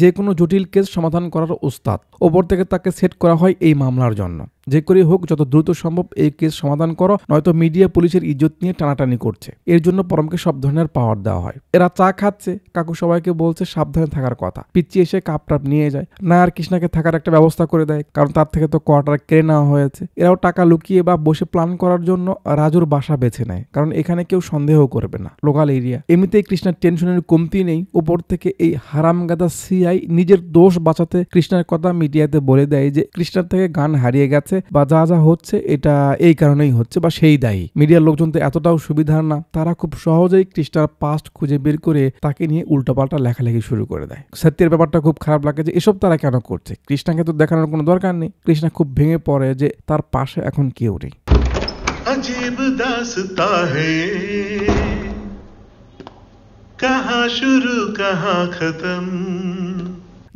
A: যে কোনো জটিল কেস সমাধান করার উস্তাদ। ওপর থেকে তাকে সেট করা হয় এই মামলার জন্য। যে করে হোক যত দ্রুত সম্ভব এই কেস সমাধান করো, নয়তো মিডিয়া পুলিশের ইজ্জত নিয়ে টানাটানি করছে। এর জন্য পরমকে সব ধরনের পাওয়ার দেওয়া হয়। এরা চা খাচ্ছে, কাকু সবাইকে বলছে সাবধানে থাকার কথা। পিচ্ছি এসে কাপ টাপ নিয়ে যায়। না আর কৃষ্ণাকে থাকার একটা ব্যবস্থা করে দেয়, কারণ তার থেকে তো কোয়ার্টার কেড়ে নেওয়া হয়েছে। এরাও টাকা লুকিয়ে বা বসে প্ল্যান করার জন্য রাজুর বাসা বেছে নেয়, কারণ এখানে কেউ সন্দেহ করবে না, লোকাল এরিয়া। এমনিতেই কৃষ্ণার টেনশনের কমতি নেই, উপর থেকে এই হারামগাদা সিআই নিজের দোষ বাঁচাতে কৃষ্ণার কথা মিডিয়াতে বলে দেয় যে কৃষ্ণার থেকে গান হারিয়ে গেছে বা যা যা হচ্ছে এটা এই কারণেই হচ্ছে বা সেই দায়ী। মিডিয়ার লোকজন তো এতটাও সুবিধার না, তারা খুব সহজেই কৃষ্ণার পাস্ট খুঁজে বের করে তাকে নিয়ে উল্টাপাল্টা লেখালেখি শুরু করে দেয়। সত্যের ব্যাপারটা খুব খারাপ লাগে যে এসব তারা কেন করছে, কৃষ্ণাকে তো দেখানোর কোনো দরকার নেই। কৃষ্ণা খুব ভেঙে পড়ে যে তার পাশে এখন কেউ নেই। अजीब दास्तां है कहां शुरू कहां खत्म।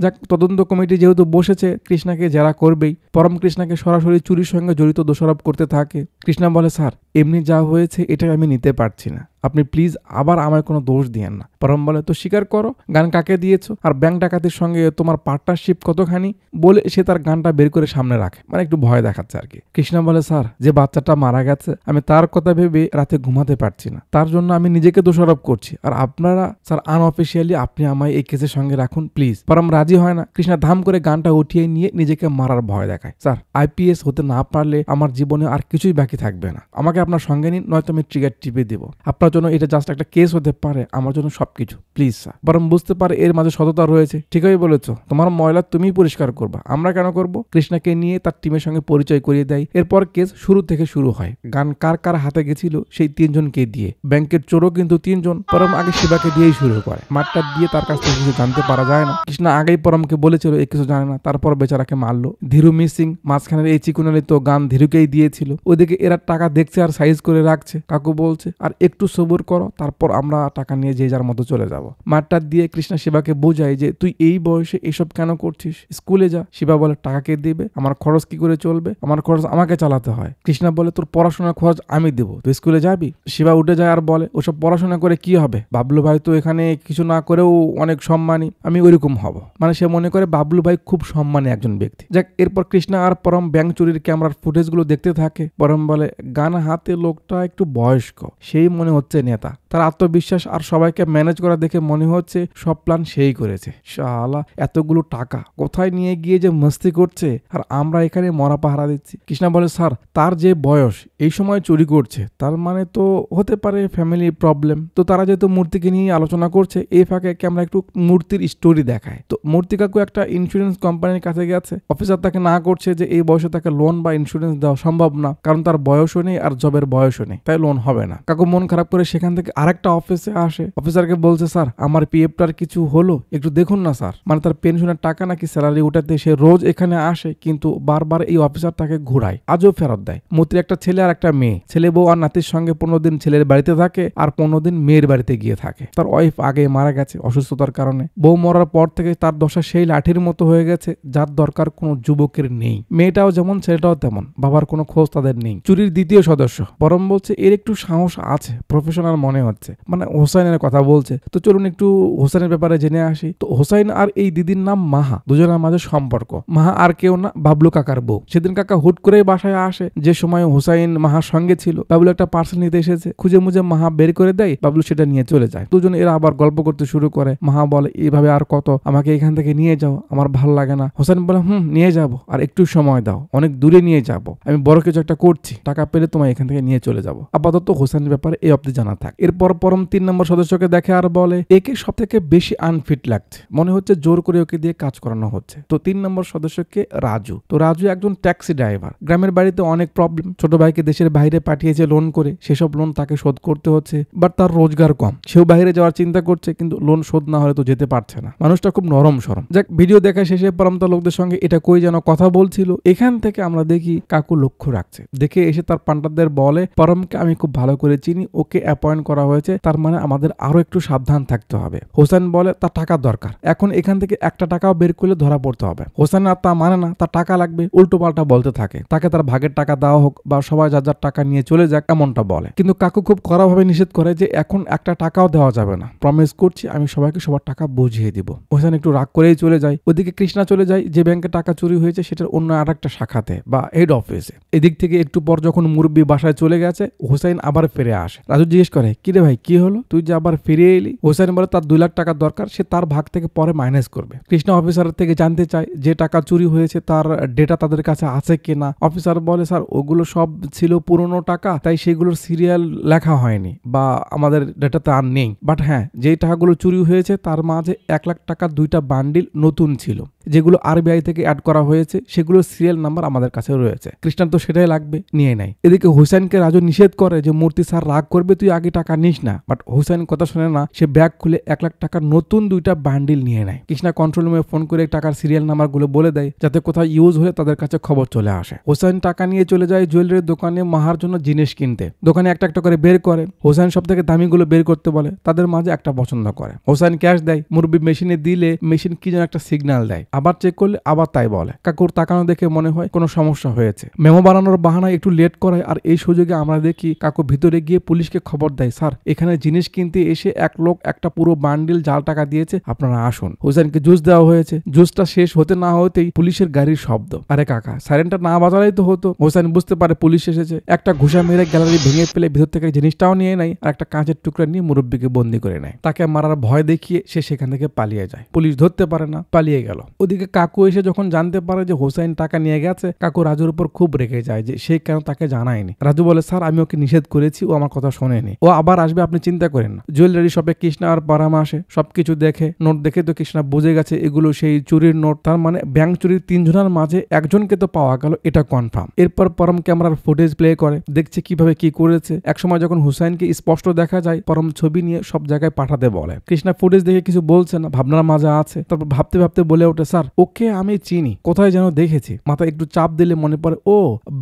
A: যাক, তদন্ত কমিটি যেহেতু বসেছে, কৃষ্ণাকে জেরা করবেই। পরম কৃষ্ণাকে সরাসরি চুরির সঙ্গে জড়িত দোষারোপ করতে থাকে। কৃষ্ণা বলে স্যার এমনি যা হয়েছে এটা আমি নিতে পারছি না, আপনি প্লিজ আবার আমায় কোনো দোষ দিয়েন না। পরম বলে তো স্বীকার করো, গান কাকে দিয়েছো, আর ব্যাংক ডাকাতির সঙ্গে তোমার পার্টনারশিপ কতখানি। বলে সে তার গানটা বের করে সামনে রাখে, মানে একটু ভয় দেখাচ্ছে আর কি। কৃষ্ণা বলে স্যার যে বাচ্চাটা মারা গেছে আমি তার কথা ভেবে রাতে ঘুমাতে পারছি না, তার জন্য আমি নিজেকে দোষারোপ করছি, আর আপনারা স্যার আনঅফিসিয়ালি আপনি আমায় এই কেসের সঙ্গে রাখুন প্লিজ। পরম রাজি হয় না। কৃষ্ণা ধাম করে গানটা উঠিয়ে নিয়ে নিজেকে মারার ভয় দেখায়। স্যার আইপিএস হতে না পারলে আমার জীবনে আর কিছুই বাকি থাকবে না, আমাকে আপনার সঙ্গে নিন, নয়তো আমি ট্রিগার টিপে দেবো। আপনার জন্য এটা জাস্ট একটা কেস হতে পারে, আমার জন্য সবকিছু প্লিজ স্যার। বরং বুঝতে পারে এর মাঝে সততা রয়েছে। ঠিকই বলেছো, তোমার ময়লা তুমিই পরিষ্কার করবা, আমরা কেন করব। কৃষ্ণাকে নিয়ে তার টিমের সঙ্গে পরিচয় করিয়ে দেয়। এরপর কেস শুরু থেকে শুরু হয়। গান কার কার হাতে গেছিল সেই 3 জনকে দিয়ে। ব্যাংকের চোরও কিন্তু 3 জন। পরম আগে শিবাকে দিয়েই শুরু করে। মাঠটা দিয়ে তার কাছ থেকে কিছু জানতে পারা যায় না। কৃষ্ণা আগেই পরমকে বলেছিল এ কিছু জানে না, তারপর বেচারাকে মারলো। ধীরু মিসিং, মাঝখানের এই চিকুনালি তো গান ধীরুকেই দিয়েছিল। ওদিকে এরা টাকা দেখছে আর সাইজ করে রাখছে। কাকু বলছে আর একটু সবুর করো, তারপর আমরা টাকা নিয়ে যে যার মতো চলে যাব। মারটা দিয়ে কৃষ্ণা শিবাকে বোঝায় যে তুই এই বয়সে এসব কেন করছিস, স্কুলে যা। শিবা বলে টাকা কে দিবে, আমার খরচ কি করে চলবে, আমার খরচ আমাকে চালাতে হয়। কৃষ্ণা বলে তোর পড়াশোনার খরচ আমি দেবো, তুই স্কুলে যাবি। শিবা উঠে যায় আর বলে ওসব পড়াশোনা করে কি হবে, বাবলু ভাই তো এখানে কিছু না করেও অনেক সম্মানী, আমি ওইরকম হব। মানে সে মনে করে বাবলু ভাই খুব সম্মানী একজন ব্যক্তি। যাক, এরপর কৃষ্ণা আর পরম ব্যাংক চুরির ক্যামেরার ফুটেজগুলো দেখতে থাকে। পরম বলে গান হাতে লোকটা একটু বয়স্ক, সেই মনে হচ্ছে নেতা। তার আত্মবিশ্বাস আর সবাইকে ম্যানেজ করা দেখে মনে হচ্ছে সব প্ল্যান সেই করেছে। শালা এতগুলো টাকা কোথায় নিয়ে গিয়ে যে মস্তি করছে, আর আমরা এখানে মরা পাহারা দিচ্ছি। কৃষ্ণা বলে স্যার তার যে বয়স এই সময় চুরি করছে, তার মানে তো হতে পারে ফ্যামিলি প্রবলেম। তো তারা যেহেতু মূর্তিকে নিয়ে আলোচনা করছে, এই ফাঁকে আমরা একটু মূর্তির স্টোরি দেখায়। তো মূর্তি কাকু একটা ইন্স্যুরেন্স কোম্পানির কাছে গেছে, অফিসার তাকে না করছে যে এই বয়সে তাকে লোন বা ইন্স্যুরেন্স দেওয়া সম্ভব না, কারণ তার বয়সও নেই আর জবের বয়সও নেই, তাই লোন হবে না। কাকু মন খারাপ করে সেখান থেকে আরেকটা অফিসে আসে, অফিসারকে বলছে স্যার আমার পিএফটার কিছু হলো, একটু দেখুন না স্যার। মানে তার পেনশনের টাকা নাকি স্যালারি উঠাতে সে রোজ এখানে আসে, কিন্তু বারবার এই অফিসার তাকে ঘুরায়, আজও ফেরত দেয়। মূর্তির একটা ছেলে আর একটা মেয়ে, ছেলে বউ আর নাতির সঙ্গে 15 দিন ছেলের বাড়িতে থাকে আর 15 দিন মেয়ের বাড়িতে গিয়ে থাকে। তার ওয়াইফ আগে মারা গেছে অসুস্থতার কারণে। বউ মরার পর থেকে তার দশা সেই লাঠির মতো হয়ে গেছে যার দরকার কোনো যুবকের নেই। মেয়েটাও যেমন ছেলেটাও তেমন, বাবার কোনো খোঁজ তাদের নেই। চুরির দ্বিতীয় সদস্য পরম বলছে এর একটু সাহস আছে, প্রফেশনাল মনে হচ্ছে, মানে হোসাইনের কথা বলছে। তো চলুন একটু হোসাইনের ব্যাপারে জেনে আসি। তো হোসাইন আর এই দিদির নাম মাহা, দুজনের মাঝে সম্পর্ক। মাহা আর কেউ না, বাবলু কাকার বউ। সেদিন কাকা হুট করে বাসায় আসে, যে সময় হোসাইন মাহার সঙ্গে ছিল। বাবলু একটা পার্সেল নিতে এসেছে, খুঁজে মুজে মাহা বের করে দেয়, বাবলু সেটা নিয়ে চলে যায়। দুজন এরা আবার গল্প করতে শুরু করে। মাহা বলে এইভাবে আর কত, আমাকে এখান থেকে নিয়ে যাও, আমার ভালো লাগে না। হোসাইন বলে নিয়ে যাবো, আর একটু সময় দাও, অনেক দূরে নিয়ে যাব, আমি বড় কিছু একটা করছি, টাকা পেলে তোমায় এখান থেকে নিয়ে চলে যাব। আপাতত হোসাইনের ব্যাপারে এই অব্দি জানা থাক। এরপর পরম 3 নম্বর সদস্যকে দেখে আর বলে একে সব থেকে বেশি আনফিট লাগছে, মনে হচ্ছে জোর করে ওকে দিয়ে কাজ করানো হচ্ছে। তো 3 নম্বর সদস্যকে রাজু। তো রাজু একজন ট্যাক্সি ড্রাইভার, গ্রামের বাড়িতে অনেক প্রবলেম, ছোট ভাইকে দেশের বাইরে পাঠিয়েছে লোন করে, সেসব লোন তাকে শোধ করতে হচ্ছে, বাট তার রোজগার কম, সেও বাইরে যাওয়ার চিন্তা করছে, কিন্তু লোন শোধ না হলে তো যেতে পারছে না। মানুষটা খুব নরম সরম। যাক, ভিডিও দেখা শেষে পরম তার লোকদের সঙ্গে এটা কই যেন কথা বলছিল, এখান থেকে আমরা দেখি কাকু লক্ষ্য রাখছে। দেখে এসে তার পান্ডারদের বলে পরমকে আমি খুব ভালো করে চিনি, ওকে অ্যাপয়েন্ট করা হয়েছে, তার মানে আমাদের আরো একটু সাবধান থাকতে হবে। হোসেন বলে তার টাকা দরকার, এখন এখান থেকে একটা টাকাও বের করলে ধরা পড়তে হবে। হোসেন আর তা মানে না, তার টাকা লাগবে, উল্টো পাল্টা বলতে থাকে। তাকে তার ভাগের টাকা দেওয়া হোক বা সবাই যার যার টাকা নিয়ে চলে যাক, এমনটা বলে। কিন্তু কাকু খুব কড়াভাবে নিষেধ করে যে এখন একটা টাকাও দেওয়া যাবে না, প্রমিস করছি আমি সবাইকে সবার টাকা বুঝিয়ে দিব। হোসেন একটু রাগ করেই চলে যায়। ওদিকে কৃষ্ণা চলে যায় যে ব্যাংকে টাকা চুরি হয়েছে সেটার অন্য আর একটা শাখাতে বা হেড অফিসে। এদিক থেকে একটু পর যখন মুরব্বী বাসায় চলে গেছে, হোসেন আবার ফিরে আসে। রাজু জিজ্ঞেস করে কিরে ভাই কি হলো, তুই যে আবার ফিরে এলি? হোসেন বলে তার 2 লাখ টাকা দরকার, সে তার ভাগ থেকে পরে মাইনাস করবে। কৃষ্ণা অফিসারের থেকে জানতে চায় যে টাকা চুরি হয়েছে তার ডেটা তাদের কাছে আছে কিনা। অফিসার বলে স্যার ওগুলো সব ছিল পুরনো টাকা, তাই সেগুলোর সিরিয়াল লেখা হয়নি বা আমাদের ডেটাতে আর নেই, বাট হ্যাঁ যেই টাকাগুলো চুরি হয়েছে তার মাঝে 1 লাখ টাকার 2টা বান্ডিল নতুন ছিল, যেগুলো আরবিআই থেকে অ্যাড করা হয়েছে, সেগুলোর সিরিয়াল নাম্বার আমাদের কাছে রয়েছে। কৃষ্ণার তো সেটাই লাগবে, নিয়ে নেয়। এদিকে হোসেনকে রাজু নিষেধ করে যে মূর্তি স্যার রাগ করবে, তুই আগে টাকা নিস না, বাট হোসেন কথা শুনে না, সে ব্যাগ খুলে 1 লাখ টাকার নতুন 2টা বান্ডিল নিয়ে নেয়। কৃষ্ণা কন্ট্রোল রুমে ফোন করে টাকার সিরিয়াল নাম্বার গুলো বলে দেয়, যাতে কোথাও ইউজ হলে তাদের কাছে খবর চলে আসে। হোসেন টাকা নিয়ে চলে যায় জুয়েলারির দোকানে মাহার জন্য জিনিস কিনতে। দোকানে একটা একটা করে বের করে, হোসেন সব থেকে দামি গুলো বের করতে বলে, তাদের মাঝে একটা পছন্দ করে। হোসেন ক্যাশ দেয়, মুরব্বি মেশিনে দিলে মেশিন কি যেন একটা সিগন্যাল দেয়, আবার চেক করলে আবার তাই বলে। কাকুর তাকানো দেখে মনে হয় কোনো সমস্যা হয়েছে, মেমো বানানোর বাহানায় একটু লেট করায়। আর এই সুযোগে আমরা দেখি কাকু ভিতরে গিয়ে পুলিশকে খবর দেয়, স্যার এখানে জিনিস কিনতে এসে এক লোক একটা পুরো বান্ডিল জাল টাকা দিয়েছে, আপনারা আসুন। হোসেনকে জুস দেওয়া হয়েছে, জুসটা শেষ হতে না হতেই পুলিশের গাড়ির শব্দ। আরে কাকা সাইরেনটা না বাজালেই তো হতো। হোসেন বুঝতে পারে পুলিশ এসেছে, একটা ঘুষা মেরে গ্যালারি ভেঙে ফেলে ভিতর থেকে জিনিসটাও নিয়ে নেয় আর একটা কাঁচের টুকরা নিয়ে মুরব্বীকে বন্দি করে নেয়। তাকে মারার ভয় দেখিয়ে সে সেখান থেকে পালিয়ে যায়। পুলিশ ধরতে পারে না, পালিয়ে গেল। ওদিকে কাকু এসে যখন জানতে পারে যে হোসেন টাকা নিয়ে গেছে, কাকু রাজুর উপর খুব রেগে যায় যে সে কেন তাকে জানায়নি। রাজু বলে স্যার আমি ওকে নিষেধ করেছি, ও আমার কথা শোনেনি, ও আবার আসবে, আপনি চিন্তা করেন না। জুয়েলারি শপে কৃষ্ণা আর পারামা আসে, সবকিছু দেখে, নোট দেখে তো কৃষ্ণা বুঝে গেছে এগুলো সেই চুরির নোট, তার মানে ব্যাংক চুরির 3 জনের মাঝে একজনকে তো পাওয়া গেল, এটা কনফার্ম। এরপর পরম ক্যামেরার ফুটেজ প্লে করে, দেখছে কিভাবে কি করেছে। একসময় যখন হুসাইনকে স্পষ্ট দেখা যায়, পরম ছবি নিয়ে সব জায়গায় পাঠাতে বলে। কৃষ্ণা ফুটেজ দেখে কিছু বলছে না, ভাবনার মাঝে আছে। তারপর ভাবতে ভাবতে বলে ওঠে, স্যার ওকে আমি চিনি, কোথায় যেন দেখেছি। মাথায় একটু চাপ দিলে মনে পড়ে ও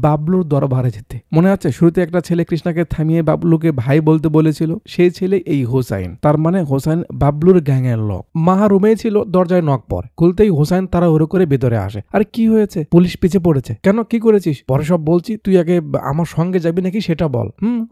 A: বাবলুর দরবারে যেতে। মনে আছে শুরুতে একটা ছেলে কৃষ্ণাকে থামিয়ে বাবলুকে ভাই বলতে বলেছিল, সেই ছেলে এই হোসাইন। তার মানে হোসাইন বাবলুর গ্যাংয়ের লোক। মাহা রুমেই ছিল, দরজায় নক পড়ে। খুলতেই হোসাইন তারা ওরে করে ভেতরে আসে। আরে কি হয়েছে? পুলিশ পিছে পড়েছে কেন? কি করেছিস? পরে সব বলছি, তুই আগে আমার সঙ্গে যাবি নাকি সেটা বল।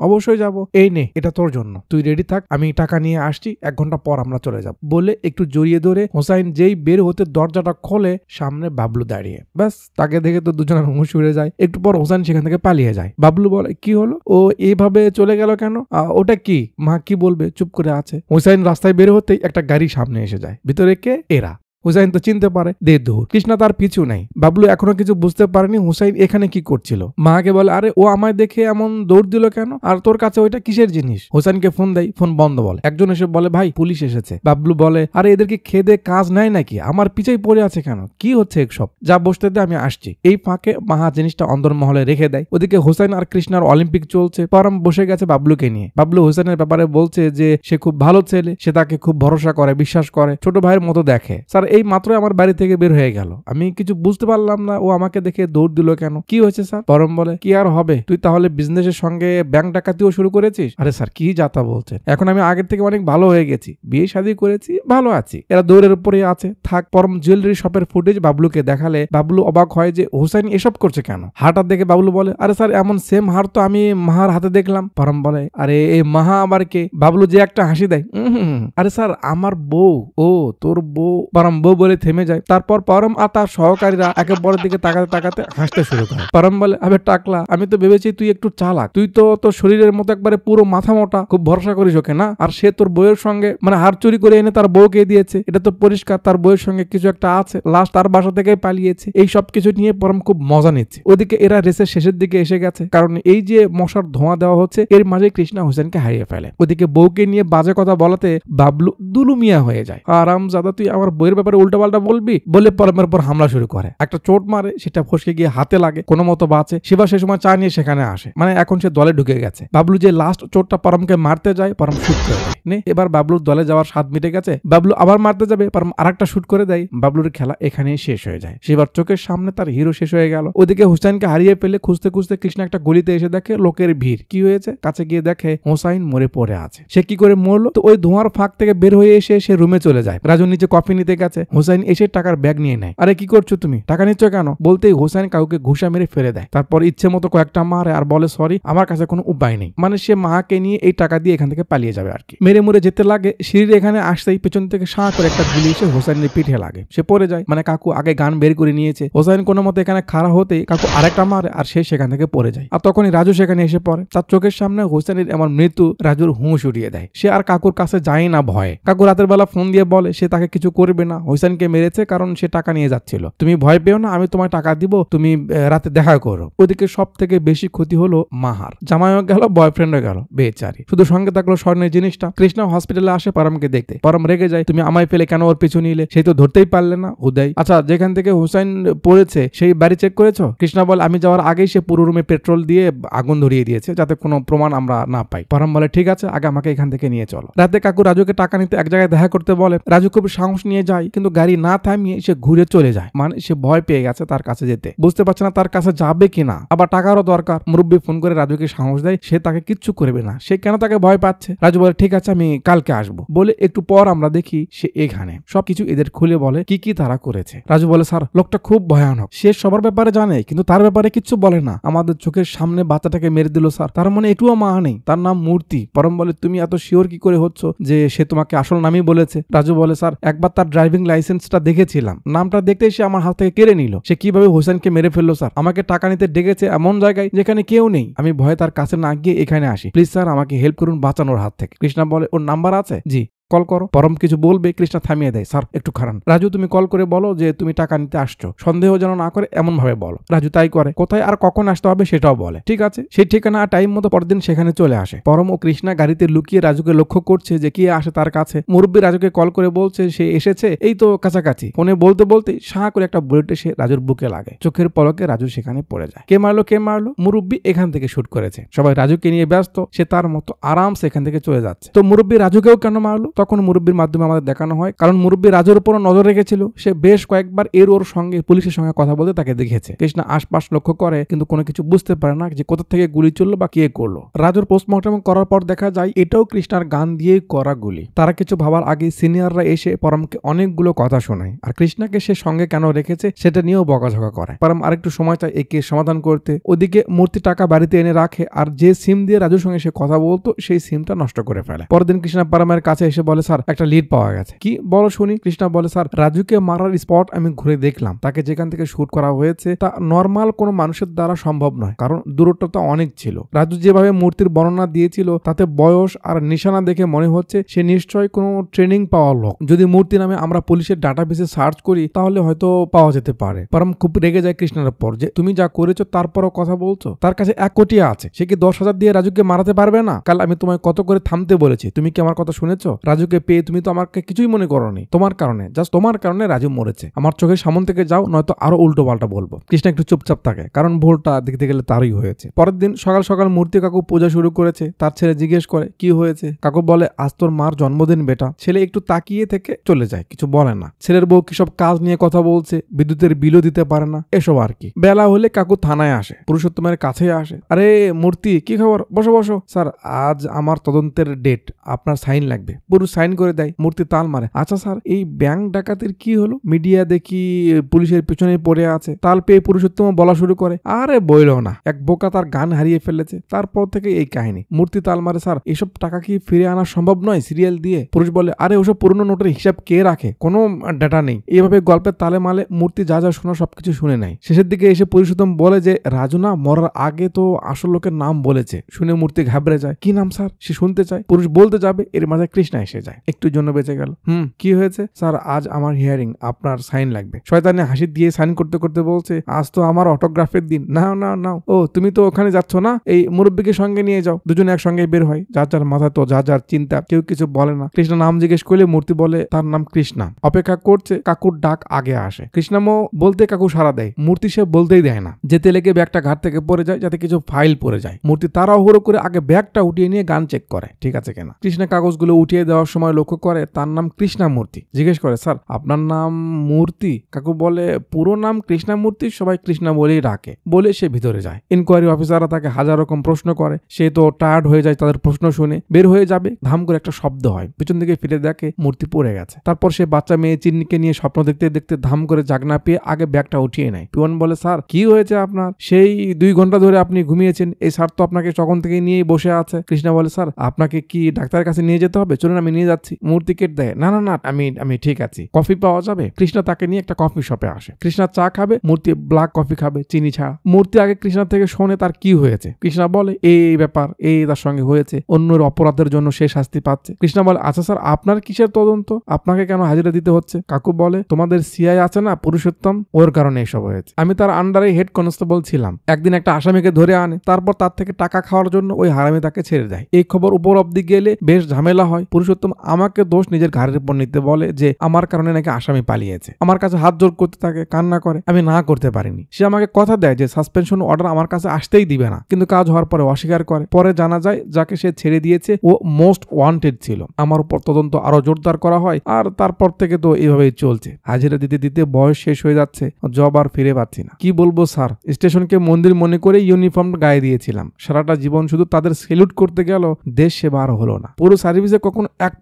A: অবশ্যই যাব। এই নে এটা তোর জন্য, তুই রেডি থাক, আমি টাকা নিয়ে আসছি, 1 ঘন্টা পর আমরা চলে যাব। বলে একটু জড়িয়ে ধরে হোসাইন যেই বের হতে দরজাটা খোলে, সামনে বাবলু দাঁড়িয়ে। ব্যাস তাকে দেখে তো দুজনের হুঁশ উড়ে যায়। একটু পর হোসাইন সেখান থেকে পালিয়ে যায়। বাবলু বলে কি হলো, ও এইভাবে চলে গেল কেন? ওটা কি? মা কি বলবে, চুপ করে আছে। হোসাইন রাস্তায় বের হতেই একটা গাড়ি সামনে এসে যায়। ভিতরে কে? এরা। হুসাইন তো চিনতে পারে, দে দৌড়। কৃষ্ণা তার পিছু নাই। বাবলু এখনো কিছু বুঝতে পারেনি হুসাইন এখানে কি করছিল। মাকে বলে আরে ও আমায় দেখে এমন দৌড় দিল কেন, আর তোর কাছে ওইটা কিসের জিনিস? হুসাইনকে ফোন দেয়, ফোন বন্ধ বলে। একজন এসে বলে ভাই পুলিশ এসেছে। বাবলু বলে আরে এদেরকে খেদে কাজ নাই নাকি, আমার পিছেই পড়ে আছে কেন, কি হচ্ছে এসব? যা বসতে দে, আমি আসছি। এই ফাঁকে মাহা জিনিসটা অন্দরমহলে রেখে দেয়। ওদিকে হুসাইন আর কৃষ্ণার অলিম্পিক চলছে। পরম বসে গেছে বাবলুকে নিয়ে। বাবলু হুসাইনের ব্যাপারে বলছে যে সে খুব ভালো ছেলে, সে তাকে খুব ভরসা করে, বিশ্বাস করে, ছোট ভাইয়ের মতো দেখে। স্যার এই মাত্র আমার বাড়ি থেকে বের হয়ে গেল, আমি কিছু বুঝতে পারলাম না ও আমাকে দেখে দৌড় দিল কেন, কি হয়েছে স্যার? পরম বলে কি আর হবে, তুই তাহলে বিজনেসের সঙ্গে ব্যাংক ডাকাতিও শুরু করেছিস? আরে স্যার কি যাতা বলছে, এখন আমি আগের থেকে অনেক ভালো হয়ে গেছি, বিয়ে শাদী করেছি, ভালো আছি। এরা দৌড়ের উপরে আছে থাক। পরম জুয়েলারি শপের ফুটেজ বাবলুকে দেখালে বাবলু অবাক হয় যে হুসাইন এসব করছে কেন। হারটা দেখে বাবলু বলে আরে স্যার এমন সেম হার তো আমি মাহার হাতে দেখলাম। পরম বলে আরে এই মাহা আবার কে? বাবলু যে একটা হাসি দেয়, আরে স্যার আমার বউ। ও তোর বউ? পরম বউ বলে থেমে যায়। তারপর পরম আর তার সহকারীরা একে পরের দিকে তাকাতে তাকাতে হাসতে শুরু করে। পরম বলে আবে টাকলা, আমি তো ভেবেছি তুই একটু চালাক, তুই তো তোর শরীরের মতো একবারে পুরো মাথা মোটা, খুব ভরসা করিস ওকে না? আর সে তোর বউয়ের সঙ্গে মানে হার চুরি করে এনে তার বউকে দিয়েছে, এটা তো পরিষ্কার তার বউয়ের সঙ্গে কিছু একটা আছে, লাস্ট তার বাসা থেকে পালিয়েছে। এই সব কিছু নিয়ে পরম খুব মজা নিচ্ছে। ওদিকে এরা রেসের শেষের দিকে এসে গেছে, কারণ এই যে মশার ধোঁয়া দেওয়া হচ্ছে এর মাঝে কৃষ্ণা হোসেনকে হারিয়ে ফেলে। ওদিকে বউকে নিয়ে বাজে কথা বলাতে বাবলু দুলুমিয়া হয়ে যায়। আরাম জাদা তুই আমার বউয়ের ব্যাপারে উল্টাপাল্টা বলবি বলে পরমের পর হামলা শুরু করে। একটা চোট মারে, সেটা ফসকে গিয়ে হাতে লাগে, কোনো মতো বাঁচে। শিবা সে সময় চা নিয়ে সেখানে আসে, মানে এখন সে দলে ঢুকে গেছে। বাবলু যে লাস্ট চোটটা পরমকে মারতে যায়, পরম শুট করে দেয়। নে এবার বাবলুর দলে যাওয়ার স্বাদ মিটে গেছে। বাবলু আবার মারতে যাবে, পরম আরেকটা শুট করে দেয়। বাবলুর খেলা এখানেই শেষ হয়ে যায়। শিবার চোখের সামনে তার হিরো শেষ হয়ে গেল। ওদিকে হুসাইনকে হারিয়ে ফেলে খুঁজতে খুঁজতে কৃষ্ণ একটা গলিতে এসে দেখে লোকের ভিড়। কি হয়েছে? কাছে গিয়ে দেখে হোসাইন মরে পড়ে আছে। সে কি করে মরলো? তো ওই ধোঁয়ার ফাঁক থেকে বের হয়ে এসে সে রুমে চলে যায়। রাজু নিচে কফি নিতে গেছে, হোসাইন এসে টাকার ব্যাগ নিয়ে নেয়। আরে কি করছো তুমি, টাকা নিচ্ছ কেন? বলতেই হোসাইন কাউকে ঘুষা মেরে ফেলে দেয়। তারপর ইচ্ছে মতো কয়েকটা মারে আর বলে সরি, আমার কাছে কোনো উপায় নেই। মানে সে মাকে নিয়ে এই টাকা দিয়ে এখান থেকে পালিয়ে যাবে আর কি। মেরে মুড়ে যেতে লাগে। সিঁড়ির এখানে আসতেই পেছন থেকে সাঁ করে একটা গুলি এসে হোসাইনের পিঠে লাগে। সে পড়ে যায়, মানে কাকু আগে গান বের করে নিয়েছে। হোসাইন কোনো মতো এখানে খাড়া হতেই কাকু আরেকটা মারে আর সে সেখান থেকে পড়ে যায়। আর তখনই রাজু সেখানে এসে পড়ে। তার চোখের সামনে হোসাইনের এমন মৃত্যু রাজুর হুঁশ উড়িয়ে দেয়। সে আর কাকুর কাছে যায় না ভয়ে। কাকু রাতের বেলা ফোন দিয়ে বলে সে তাকে কিছু করবে না, হোসাইনকে মেরেছে কারণ সে টাকা নিয়ে যাচ্ছিল। তুমি ভয় পেও না, আমি তোমায় টাকা দিব, তুমি রাতে দেখা করো। ওদিকে সব থেকে বেশি ক্ষতি হলো মাহার। জামাইও গেল, বয়ফ্রেন্ডও গেল, বেচারি। শুধু সঙ্গে থাকলো স্বর্ণের জিনিসটা। কৃষ্ণা হসপিটালে আসে পরমকে দেখতে। পরম রেগে যায়, তুমি আমায় ফেলে কেন ওর পিছু নিলে? সেই তো ধরতেই পারলে না। হুদাই আচ্ছা যেখান থেকে হুসাইন পড়েছে সেই বাড়ি চেক করেছো? কৃষ্ণা বলে আমি যাওয়ার আগেই সে পুরো রুমে পেট্রোল দিয়ে আগুন ধরিয়ে দিয়েছে, যাতে কোনো প্রমাণ আমরা না পাই। পরম বলে ঠিক আছে, আগে আমাকে এখান থেকে নিয়ে চলো। রাতে কাকু রাজুকে টাকা নিতে এক জায়গায় দেখা করতে বলে। রাজু খুব সাহস নিয়ে যায়, কিন্তু গাড়ি না থামিয়ে সে ঘুরে চলে যায়। মানে সে ভয় পেয়ে গেছে তার কাছে যেতে, বুঝতে পারছে না তার কাছে যাবে কিনা। আবার টাকারও দরকার। মুরব্বী ফোন করে রাজুকে সাহস দেয় সে তাকে কিচ্ছু করবে না। সে কেন তাকে ভয় পাচ্ছে? রাজু বলে ঠিক আছে আমি কালকে আসবো। বলে একটু পর আমরা দেখি সে এখানে সবকিছু এদের খুলে বলে কি কি তারা করেছে। রাজু বলে স্যার লোকটা খুব ভয়ানক, সে সবার ব্যাপারে জানে কিন্তু তার ব্যাপারে কিচ্ছু বলে না। আমাদের চোখের সামনে বাচ্চাটাকে মেরে দিল স্যার, তার মনে এটুও মা নেই, তার নাম মূর্তি। পরম বলে তুমি এত শিওর কি করে হচ্ছ যে সে তোমাকে আসল নামই বলেছে? রাজু বলে স্যার একবার তার ড্রাইভিং লাইসেন্সটা দেখেছিলাম, নামটা দেখতেই সে আমার হাত থেকে কেড়ে নিল। সে কিভাবে হোসেনকে মেরে ফেললো স্যার? আমাকে টাকা নিতে ডেকেছে এমন জায়গায় যেখানে কেউ নেই। আমি ভয়ে তার কাছে না গিয়ে এখানে আসি। প্লিজ স্যার আমাকে হেল্প করুন বাঁচানোর হাত থেকে। কৃষ্ণা বলে ওর নাম্বার আছে? জি। কল করো। পরম কিছু বলবে, কৃষ্ণা থামিয়ে দেয়। স্যার একটু খারান। রাজু তুমি কল করে বলো যে তুমি টাকা নিতে আসছো, সন্দেহ যেন না করে এমন ভাবে বলো। রাজু তাই করে। কোথায় আর কখন আসতে হবে সেটাও বলে। ঠিক আছে। সেই ঠিকানা আর টাইম মতো পরদিন সেখানে চলে আসে। পরম ও কৃষ্ণা গাড়িতে লুকিয়ে রাজুকে লক্ষ্য করছে যে কি আসে তার কাছে। মুরব্বী রাজুকে কল করে বলছে সে এসেছে, এই তো কাছাকাছি। ফোনে বলতে বলতে সাঁ করে একটা বুলেট এসে রাজুর বুকে লাগে। চোখের পলকে রাজু সেখানে পড়ে যায়। কে মারলো কে মারলো? মুরব্বী এখান থেকে শুট করেছে। সবাই রাজুকে নিয়ে ব্যস্ত, সে তার মতো আরামসে এখান থেকে চলে যাচ্ছে। তো মুরব্বী রাজুকেও কেন মারলো? তখন মুরব্বীর মাধ্যমে আমাদের দেখানো হয়, কারণ মুরব্বী রাজুর উপর নজর রেখেছিল, সে বেশ কয়েকবার ওর সঙ্গে পুলিশের সঙ্গে কথা বলতে তাকে দেখেছে। কৃষ্ণা আশপাশ লক্ষ্য করে কিন্তু কোনো কিছু বুঝতে পারে না যে কোথা থেকে গুলি চললো বা কে করলো। রাজুর পোস্টমর্টম করার পর দেখা যায় এটাও কৃষ্ণার গান দিয়েই করা গুলি। তারা কিছু ভাবার আগে সিনিয়ররা এসে পরমকে অনেকগুলো কথা শোনায়, আর কৃষ্ণাকে সে সঙ্গে কেন রেখেছে সেটা নিয়েও বকাঝকা করে। পরম আরেকটু সময় চায় একে সমাধান করতে। ওদিকে মূর্তি টাকা বাড়িতে এনে রাখে, আর যে সিম দিয়ে রাজুর সঙ্গে সে কথা বলতো সেই সিমটা নষ্ট করে ফেলে। পরের দিন কৃষ্ণা পরমের কাছে এসে বলে, স্যার একটা লিড পাওয়া গেছে। কি বলো শুনি? কৃষ্ণা বলে, স্যার রাজুকে মারার স্পট আমি ঘুরে দেখলাম, তাকে যেখান থেকে শুট করা হয়েছে তা নর্মাল কোনো মানুষের দ্বারা সম্ভব নয়, কারণ দূরত্বটা অনেক ছিল। রাজু যেভাবে মূর্তির বর্ণনা দিয়েছিল তাতে বয়স আর নিশানা দেখে মনে হচ্ছে সে নিশ্চয়ই কোনো ট্রেনিং পাওয়া লোক। যদি মূর্তি নামে আমরা পুলিশের ডাটাবেসে সার্চ করি তাহলে হয়তো পাওয়া যেতে পারে। পরম খুব রেগে যায় কৃষ্ণার উপর যে তুমি যা করেছো তারপরও কথা বলছো। তার কাছে 1 কোটি আছে, সে কি 10,000 দিয়ে রাজুকে মারাতে পারবে না? কাল আমি তোমায় কত করে থামতে বলেছি, তুমি কি আমার কথা শুনেছো? রাজুকে পেয়ে তুমি তো আমাকে কিছুই মনে করোনি। তোমার কারণে, জাস্ট তোমার কারণে রাজু মরেছে। আমার চোখের সামনে থেকে যাও, নয়তো আরো উল্টো পাল্টা বলবো। কৃষ্ণ একটু চুপচাপ থাকে, কারণ ভুলটা দেখতে গেলে তারই হয়েছে। পরের দিন সকাল সকাল মূর্তি কাকু পূজা শুরু করেছে। তার ছেলে জিজ্ঞেস করে কি হয়েছে। কাকু বলে, আজ তোর মার জন্মদিন বেটা। ছেলে একটু তাকিয়ে থেকে চলে যায়, কিছু বলে না। ছেলের বউ কি সব কাজ নিয়ে কথা বলছে, বিদ্যুতের বিলও দিতে পারে না, এসব আর কি। বেলা হলে কাকু থানায় আসে, পুরুষোত্তমের কাছে আসে। আরে মূর্তি, কি খবর? বসো বসো। স্যার আজ আমার তদন্তের ডেট, আপনার সাইন লাগবে। পুরুষ সাইন করে দেয়। মূর্তি তাল মারে, আচ্ছা স্যার এই ব্যাংক ডাকাতির কি হলো? মিডিয়া দেখি পুলিশের পিছনে পড়ে আছে। তাল পেয়ে পুরুষোত্তম বলা শুরু করে, আরে বইল না, এক বোকা তার গান হারিয়ে ফেলেছে, তারপর থেকে এই কাহিনী। মূর্তি তাল মারে, স্যার এসব টাকা কি ফিরে আনা সম্ভব নয় সিরিয়াল দিয়ে? পুরুষ বলে, আরে ওসব পুরনো নোটের হিসাব কে রাখে, কোনো ডাটা নেই। এইভাবে গল্পের তালে মালে মূর্তি যা যা শোনা সবকিছু শুনে নেয়। শেষের দিকে এসে পুরুষোত্তম বলে যে রাজু না মরার আগে তো আসল লোকের নাম বলেছে। শুনে মূর্তি ঘাবড়ে যায়, কি নাম স্যার? সে শুনতে চায়। পুরুষ বলতে যাবে, এর মাঝে কৃষ্ণা এসে যায়, একটুর জন্য বেঁচে গেল। কি হয়েছে? স্যার আজ আমার হিয়ারিং, আপনার সাইন লাগবে। শয়তানে হাসি দিয়ে সাইন করতে করতে বলছে, আজ তো আমার অটোগ্রাফের দিন। নাও নাও নাও। ও তুমি তো ওখানে যাচ্ছ না, এই মুরব্বীকে সঙ্গে নিয়ে যাও। দুজনে একসঙ্গে বের হয়। যার যার মাথায় তো যা যার চিন্তা, কেউ কিছু বলে না। কৃষ্ণা নাম জিজ্ঞেস করলে মূর্তি বলে তার নাম কৃষ্ণা। অপেক্ষা করছে, কাকুর ডাক আগে আসে। কৃষ্ণামো বলতে কাকু সারা দেয়, মূর্তি সে বলতেই দেয় না। যেতে লেগে ব্যাগটা ঘাট থেকে পড়ে যায়, যাতে কিছু ফাইল পড়ে যায়। মূর্তি তাড়াহুড়ো করে আগে ব্যাগটা উঠিয়ে নিয়ে গান চেক করে ঠিক আছে কিনা। কৃষ্ণা কাগজগুলো উঠিয়ে দেওয়ার সময় লক্ষ্য করে তার নাম কৃষ্ণামূর্তি। জিজ্ঞেস করে, স্যার আপনার নাম মূর্তি? কাকু বলে, পুরো নাম কৃষ্ণামূর্তি, সবাই কৃষ্ণা বলেই ডাকে। বলে সে ভিতরে যায়। ইনকোয়ারি অফিসাররা তাকে হাজার রকম প্রশ্ন করে, সে তো টায়ার্ড হয়ে যায় তাদের প্রশ্ন শুনে। বের হয়ে যাবে, ধাম করে একটা শব্দ হয়, পিছন দিকে ফিরে দেখে মূর্তি পড়ে গেছে। তারপর সে বাচ্চা মেয়ে চিন্নিকে নিয়ে স্বপ্ন দেখতে দেখতে ধাম করে জাগনা পেয়ে আগে ব্যাগটা উঠিয়ে নেয়। পিয়ন বলে, স্যার কি হয়েছে আপনার? সেই 2 ঘন্টা ধরে আপনি ঘুমিয়েছেন, এই স্যার তো আপনাকে তখন থেকে নিয়েই বসে আছে। কৃষ্ণা বলে, স্যার আপনাকে কি ডাক্তারের কাছে নিয়ে যেতে হবে? চলুন আমি নিয়ে যাচ্ছি। মূর্তি কেট দেয়, না না না আমি ঠিক আছি। কফি পাওয়া যাবে? কৃষ্ণা তাকে নিয়ে একটা কফি শপে আসে। কৃষ্ণা চা খাবে, মূর্তি ব্ল্যাক কফি খাবে চিনি ছাড়া। মূর্তি আগে কৃষ্ণা থেকে শোনে তার কি হয়েছে। কৃষ্ণা বলে, এই ব্যাপার, এই তার সঙ্গে হয়েছে, অন্যের অপরাধের জন্য সে শাস্তি পাচ্ছে। কৃষ্ণা বলে, আচ্ছা স্যার আপনার কিসের তদন্ত, আপনাকে কেন হাজিরা দিতে হচ্ছে? কাকু বলে, তোমাদের সিআই আছে না পুরুষোত্তম, ওর কারণে এসব হয়েছে। আমি তার আন্ডারে হেড কনস্টেবল ছিলাম। একদিন একটা আসামিকে ধরে আনে, তারপর তার থেকে টাকা খাওয়ার জন্য ওই হারামি তাকে ছেড়ে দেয়। এই খবর উপর অব্দি গেলে বেশ ঝামেলা হয়। পুরুষোত্তম আমাকে দোষ নিজের ঘাড়ের উপর নিতে বলে যে আমার কারণে নাকি আসামি পালিয়েছে। আমার কাছে হাত জোর করতে থাকে, কান্না করে। আমি না করতে পারিনি। সে আমাকে কথা দেয় যে সাসপেনশন অর্ডার আমার কাছে আসতেই দিবে না, কিন্তু কাজ হওয়ার পরে অস্বীকার করে। পরে জানা যায় যাকে সে ছেড়ে দিয়েছে ও মোস্ট ওয়ান্টেড ছিল। আমার উপর তদন্ত আরো জোরদার করা হয়, আর তারপর থেকে তো এইভাবেই চলছে। হাজিরা দিতে দিতে বয়স শেষ হয়ে যাচ্ছে, জব আর ফিরে পাচ্ছি না। কি বলবো স্যার, স্টেশনকে মন্দির মনে করে ইউনিফর্ম গায়ে দিয়েছিলাম। সারাটা জীবন শুধু তাদের সেলুট করতে গেল, দেশ সেবা আর হলো না। পুরো সার্ভিসে কখনো এক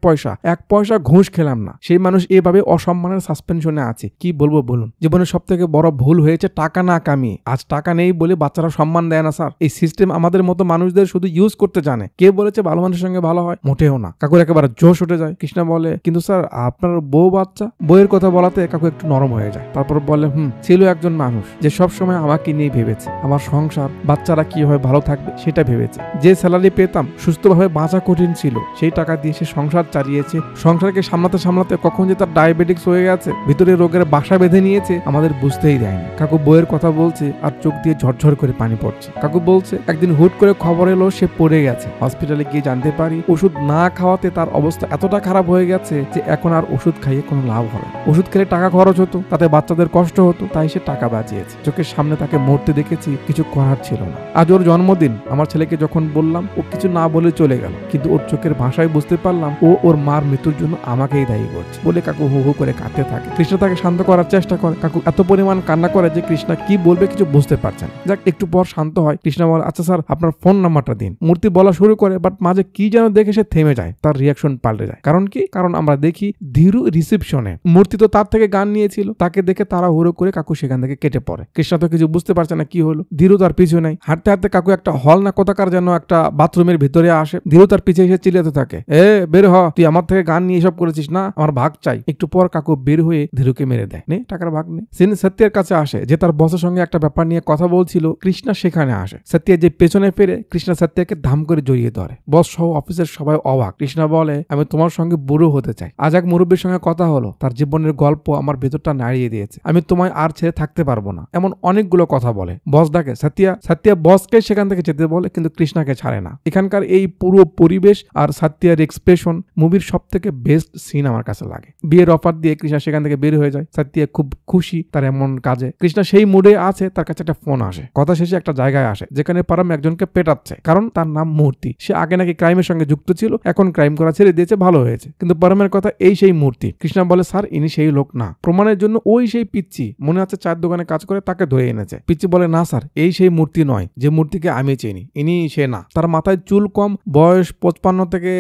A: পয়সা ঘুষ খেলাম না। সেই মানুষ এভাবে অসম্মানের সাসপেনশনে আছে। কি বলবো বলুন? জীবনের সব থেকে বড় ভুল হয়েছে টাকা না কামিয়ে। আজ টাকা নেই বলে বাচ্চারা সম্মান দেয় না স্যার। এই সিস্টেম আমাদের মতো মানুষদের শুধু ইউজ করতে জানে। কে বলেছে ভালো মানুষের সঙ্গে ভালো হয়? মোটেও না। কাকুর একেবারে জোশ উঠে যায়। কৃষ্ণা বলে, কিন্তু স্যার আপনার বউ বাচ্চা? বইয়ের কথা বলাতে কাকু একটু নরম হয়ে যায়। তারপর বলে, ছিল একজন মানুষ যে সব সময় আমাকে নিয়ে ভেবেছে, আমার সংসার বাচ্চারা কিভাবে ভালো থাকবে সেটা ভেবেছে। যে স্যালারি পেতাম সুস্থভাবে বাঁচা কঠিন ছিল, সেই টাকা দিয়ে সে সংসার চালিয়েছে। সংসারকে সামলাতে সামলাতে কখন যে তার ডায়াবেটিক্স হয়ে গেছে, ভিতরে রোগের বাসা বেঁধে নিয়েছে, আমাদের বুঝতেই দেয়নি। কাকু বইয়ের কথা বলছে আর চোখ দিয়ে ঝরঝর করে পানি পড়ছে। কাকু বলছে, একদিন হুট করে খবর এলো সে পড়ে গেছে। হসপিটালে গিয়ে জানতে পারি ওষুধ না খাওয়াতে তার অবস্থা এতটা খারাপ হয়ে গেছে যে এখন আর ওষুধ খাইয়ে কোনো লাভ হবে। ওষুধ খেলে টাকা খরচ হতো, তাতে বাচ্চাদের কষ্ট হতো, তাই সে টাকা বাঁচিয়েছে। চোখের সামনে তাকে মরতে দেখেছি, কিছু করার ছিল না। আজ ওর জন্মদিন। আমার ছেলেকে যখন বললাম, ও কিছু না বলে চলে গেল, কিন্তু ওর চোখের ভাষায় বুঝতে পারলাম ও ও ওর মার মৃত্যুর জন্য আমাকেই দায়ী করছে বলে কাকু হু হু করে কাঁদতে থাকে। কৃষ্ণা তাকে শান্ত করার চেষ্টা করে। কাকু এত পরিমাণ কান্না করে যে কৃষ্ণা কি বলবে কিছু বুঝতে পারছেন। যাক, একটু পর শান্ত হয়। কৃষ্ণা বলে, আচ্ছা স্যার আপনার ফোন নাম্বারটা দিন। মূর্তি বলা শুরু করে, বাট মাঝে কি যেন দেখে সে থেমে যায়, তার রিয়াকশন পাল্টে যায়। কারণ কি? কারণ আমরা দেখি ধীরু রিসেপশনে, মূর্তি তো তার থেকে গান নিয়েছিল, তাকে দেখে তারা হুড়ো করে কাকু সেখান থেকে কেটে পড়ে। কৃষ্ণা তো কিছু বুঝতে পারছে না কি হলো। ধীরু তার পিছু নেই। হাঁটতে হাঁটতে কাকু একটা হল না কোথাকার যেন একটা বাথরুমের ভিতরে আসে। ধীরু তার পিছে এসে চিল্লাতে থাকে, বের হ, তুই আমার থেকে গান নিয়ে এসব করেছিস না, আমার ভাগ চাই। একটু পর কাকু বের হয়ে ধীরুকে মেরে দেয়। নে টাকার ভাগ নে। সিন সত্যের কাছে আসে যে তার বসের সঙ্গে একটা ব্যাপার নিয়ে কথা বলছিল। কৃষ্ণা সেখানে আসে। সত্য যে পেছনে ফিরে কৃষ্ণা সত্যকে ধাম করে জড়িয়ে ধরে। বস সহ অফিসের সবাই অবাক। কৃষ্ণা বলে, আমি তোমার সঙ্গে বুড়ো হতে চাই। আজ এক মুরব্বীর সঙ্গে কথা হলো, তার জীবনের গল্প আমার ভেতরটা নাড়িয়ে দিয়েছে। আমি তোমায় আর ছেড়ে থাকতে পারবো না, এমন অনেকগুলো কথা বলে। বস ডাকে সত্যা বসকে সেখান থেকে যেতে বলে, কিন্তু কৃষ্ণাকে ছাড়ে না। এখানকার এই পুরো পরিবেশ আর সত্যার এক্সপ্রেশন মুভির সব থেকে বেস্ট সিন আমার কাছে লাগে। বিয়ের অফার দিয়ে কৃষ্ণা সেখান থেকে বের হয়ে যায়। সত্যা খুব খুশি তার এমন কাজে। কৃষ্ণা সেই মুডে আছে, তার কাছে একটা ফোন আসে। কথা শেষে একটা জায়গায় আসে যেখানে পারম একজনকে পেটাচ্ছে, কারণ তার নাম মূর্তি। সে আগে নাকি ক্রাইমের সঙ্গে যুক্ত ছিল, এখন ক্রাইম করা ছেড়ে দিয়েছে, ভালো হয়েছে। কিন্তু পারমের কথা এই সেই মূর্তি। কৃষ্ণা বলে, স্যার ইনি সেই লোক না। প্রমাণের জন্য ওই সেই পিচ্চি, মনে আছে চায়ের দোকানে কাজ করে, তাকে ধরে এনেছে। পিচ্চি বলে, না স্যার, এই সেই মূর্তি নয় যে মূর্তিকে আমি চিনি, ইনি সে না। তার মাথায় চুল কম, বয়স 55 থেকে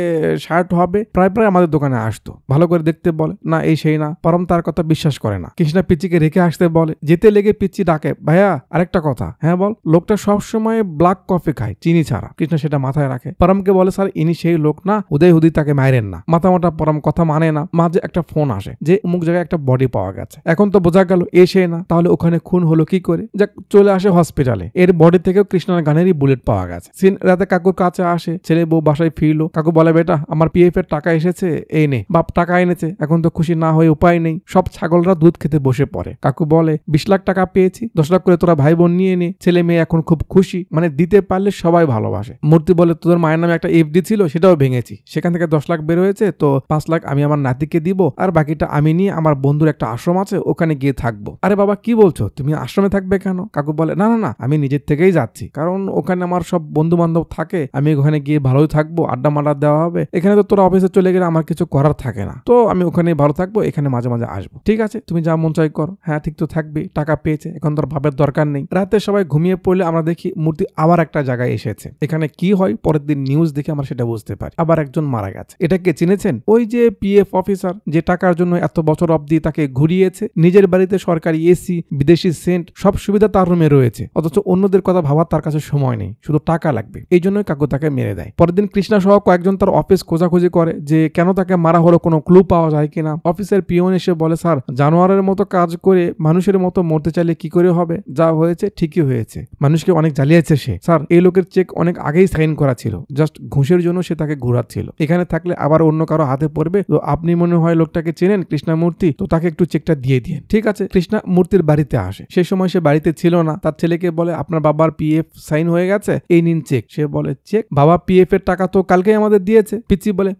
A: 60 হবে, প্রায় আমাদের দোকানে আসতো। ভালো করে দেখতে বলে, না এই সেই না। পরম তার কথা বিশ্বাস করে না। কৃষ্ণা পিচ্চিকে রেখে আসতে বলে। যেতে লেগে পিচ্চি ডাকে, ভাইয়া আরেকটা কথা। হ্যাঁ বল। লোকটা সবসময় ব্ল্যাক কফি খায়, চিনি ছাড়া। কৃষ্ণা সেটা মাথায় রাখে। পরমকে বলে, স্যার ইনি সেই লোক না, উদয় হুদি তাকে মাইরেন না। মাথা মোটা পরম কথা মানে না। মাঝে একটা ফোন আসে যে অমুক জায়গায় একটা বডি পাওয়া গেছে। এখন তো বোঝা গেল এ সে না, তাহলে ওখানে খুন হলো কি করে? যাক, চলে আসে হসপিটালে। এর বডি থেকেও কৃষ্ণার গানেরই বুলেট পাওয়া গেছে। সিন রাতে কাকুর কাছে আসে। ছেলে বউ বাসায় ফিরলো। কাকু বলে, বেটা আমার পিএফ এর টাকা এসেছে, এই নে। বাপ টাকা এনেছে, এখন তো খুশি না হয়ে উপায় নেই। সব ছাগলরা দুধ খেতে বসে পড়ে। কাকু বলে, 20 লাখ টাকা পেয়েছি, 10 লাখ করে তোরা ভাই বোন নিয়ে নে। ছেলে মেয়ে এখন খুব খুশি, মানে দিতে পারলে সবাই ভালোবাসে। মূর্তি বলে, তোদের মায়ের নামে একটা এফডি ছিল, সেটাও ভেঙেছি, সেখান থেকে 10 লাখ বের হয়েছে, তো 5 লাখ আমি আমার নাতিকে দিব, আর বাকিটা আমি নিয়ে আমার বন্ধুর একটা আশ্রম আছে ওখানে গিয়ে থাকবো। আরে বাবা কি বলছো, তুমি আশ্রমে থাকবে কেন? কাকু বলে, না না না, আমি নিজের থেকেই যাচ্ছি, কারণ ওখানে আমার সব বন্ধু বান্ধব থাকে, আমি ওখানে গিয়ে ভালোই থাকবো, আড্ডা মাড্ডা দেওয়া হবে। এখানে তো তোরা অফিসে চলে গেলে আমার কিছু করার থাকে না, তো আমি ওখানে ভালো থাকবো, এখানে মাঝে মাঝে আসবো। ঠিক আছে, তুমি যা মন চাই করো। হ্যাঁ ঠিক তো থাকবি, টাকা পেয়েছে, এখন তোর ভাবের দরকার নেই। রাতে সবাই ঘুমিয়ে পড়লে আমরা দেখি মূর্তি আবার একটা জায়গায় এসেছে। এখানে কি হয় পরের দিন নিউজ দেখে আমরা সেটা বুঝতে পারি, আবার একজন মারা গেছে। এটাকে চিনেছেন? ওই যে পিএফ অফিসার, যে টাকার জন্য এত বছর অবধি তাকে ঘুরিয়েছে। নিজের বাড়িতে সরকারি এসি, বিদেশি সেন্ট, সব সুবিধা তার রুমে রয়েছে, অথচ অন্যদের কথা ভাবার তার কাছে সময় নেই, শুধু টাকা লাগবে। এই জন্যই কাকু তাকে মেরে দেয়। পরের দিন কৃষ্ণা সহ কয়েকজন তার অফিস খোঁজাখুঁজি করে যে কেন তাকে মারা হলো, কোনো ক্লু পাওয়া যায় কিনা। অফিসের পিওন এসে বলে, স্যার জানোয়ারের মতো কাজ করে মানুষের মতো মরতে চাইলে কি করে হবে? যা হয়েছে ঠিকই হয়েছে, মানুষকে অনেক জ্বালিয়েছে সে। স্যার এই লোকের চেক অনেক আগেই সাইন করা ছিল, জাস্ট ঘুষের জন্য সে তাকে ঘুরাচ্ছিল। এখানে থাকলে আবার অন্য কারো হাতে পড়বে, তো আপনি মনে হয় লোকটাকে চেনেন, কৃষ্ণমূর্তি, তো তাকে একটু চেকটা দিয়ে দিন। ঠিক আছে। কৃষ্ণমূর্তির বাড়িতে আসে। সেই সময় সে বাড়িতে ছিল না। তার ছেলেকে বলে, আপনার বাবার পিএফ সাইন হয়ে গেছে, এই নিন চেক। সে বলে, চেক? বাবা পিএফ এর টাকা তো কালকেই আমাদের দিয়েছে। পিচ্চি বলে,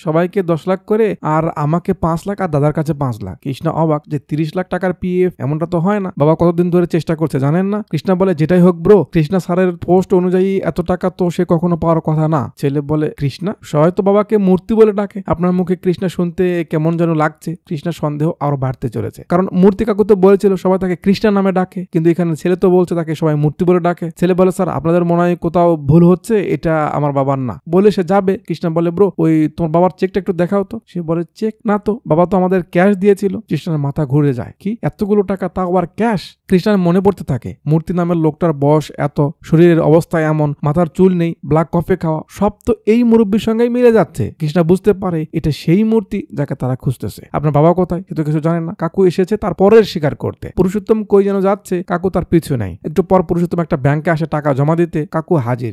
A: সবাইকে 10 লাখ করে, আর আমাকে 5 লাখ, আর দাদার কাছে 5 লাখ। কৃষ্ণা অবাক যে 30 লাখ টাকার পিএফ, এমনটা তো হয় না। বাবা কতদিন ধরে চেষ্টা করছে জানেন না? কৃষ্ণা বলে, যেটাই হোক ব্রো, কৃষ্ণা স্যারের পোস্ট অনুযায়ী এত টাকা তো সে কখনো পাওয়ার কথা না। ছেলে বলে, কৃষ্ণা? সবাই তো বাবাকে মূর্তি বলে ডাকে, আপনার মুখে কৃষ্ণা শুনতে কেমন যেন লাগছে। কৃষ্ণার সন্দেহ আরো বাড়তে চলেছে, কারণ মূর্তি কাকু তো বলেছিল সবাই তাকে কৃষ্ণা নামে ডাকে, কিন্তু এখানে ছেলে তো বলছে তাকে সবাই মূর্তি বলে ডাকে। ছেলে বলে, স্যার আপনাদের মনে হয় কোথাও ভুল হচ্ছে, এটা আমার বাবার না। বলে সে যাবে। কৃষ্ণা বলে, ব্রো ওই তোমার বাবার চেকটা একটু দেখাও তো। সে বলে, চেক না তো, বাবা তো আমাদের ক্যাশ দিয়েছিল। কৃষ্ণার মাথা ঘুরে যায়, কি এতগুলো টাকা, তাও আবার ক্যাশ? কৃষ্ণার মনে পড়তে থাকে মূর্তি নামের লোকটার বয়স এত, শরীরের অবস্থা এমন, মাথার চুল নেই, ব্ল্যাক কফি খাওয়া, সব তো এই মুরব্বীর সঙ্গেই মিলে যাচ্ছে। কৃষ্ণা বুঝতে পারে এটা সেই মূর্তি যাকে তারা খুঁজতেছে। আপনার বাবা কোথায় সে তো কিছু জানেন না। কাকু এসেছে তার পরের শিকার করতে। পুরুষোত্তম কই যেন যাচ্ছে, কাকু তার পিছু নাই। একটু পর পুরুষোত্তম একটা ব্যাংকে আসে টাকা জমা দিতে। কাকু হাজির।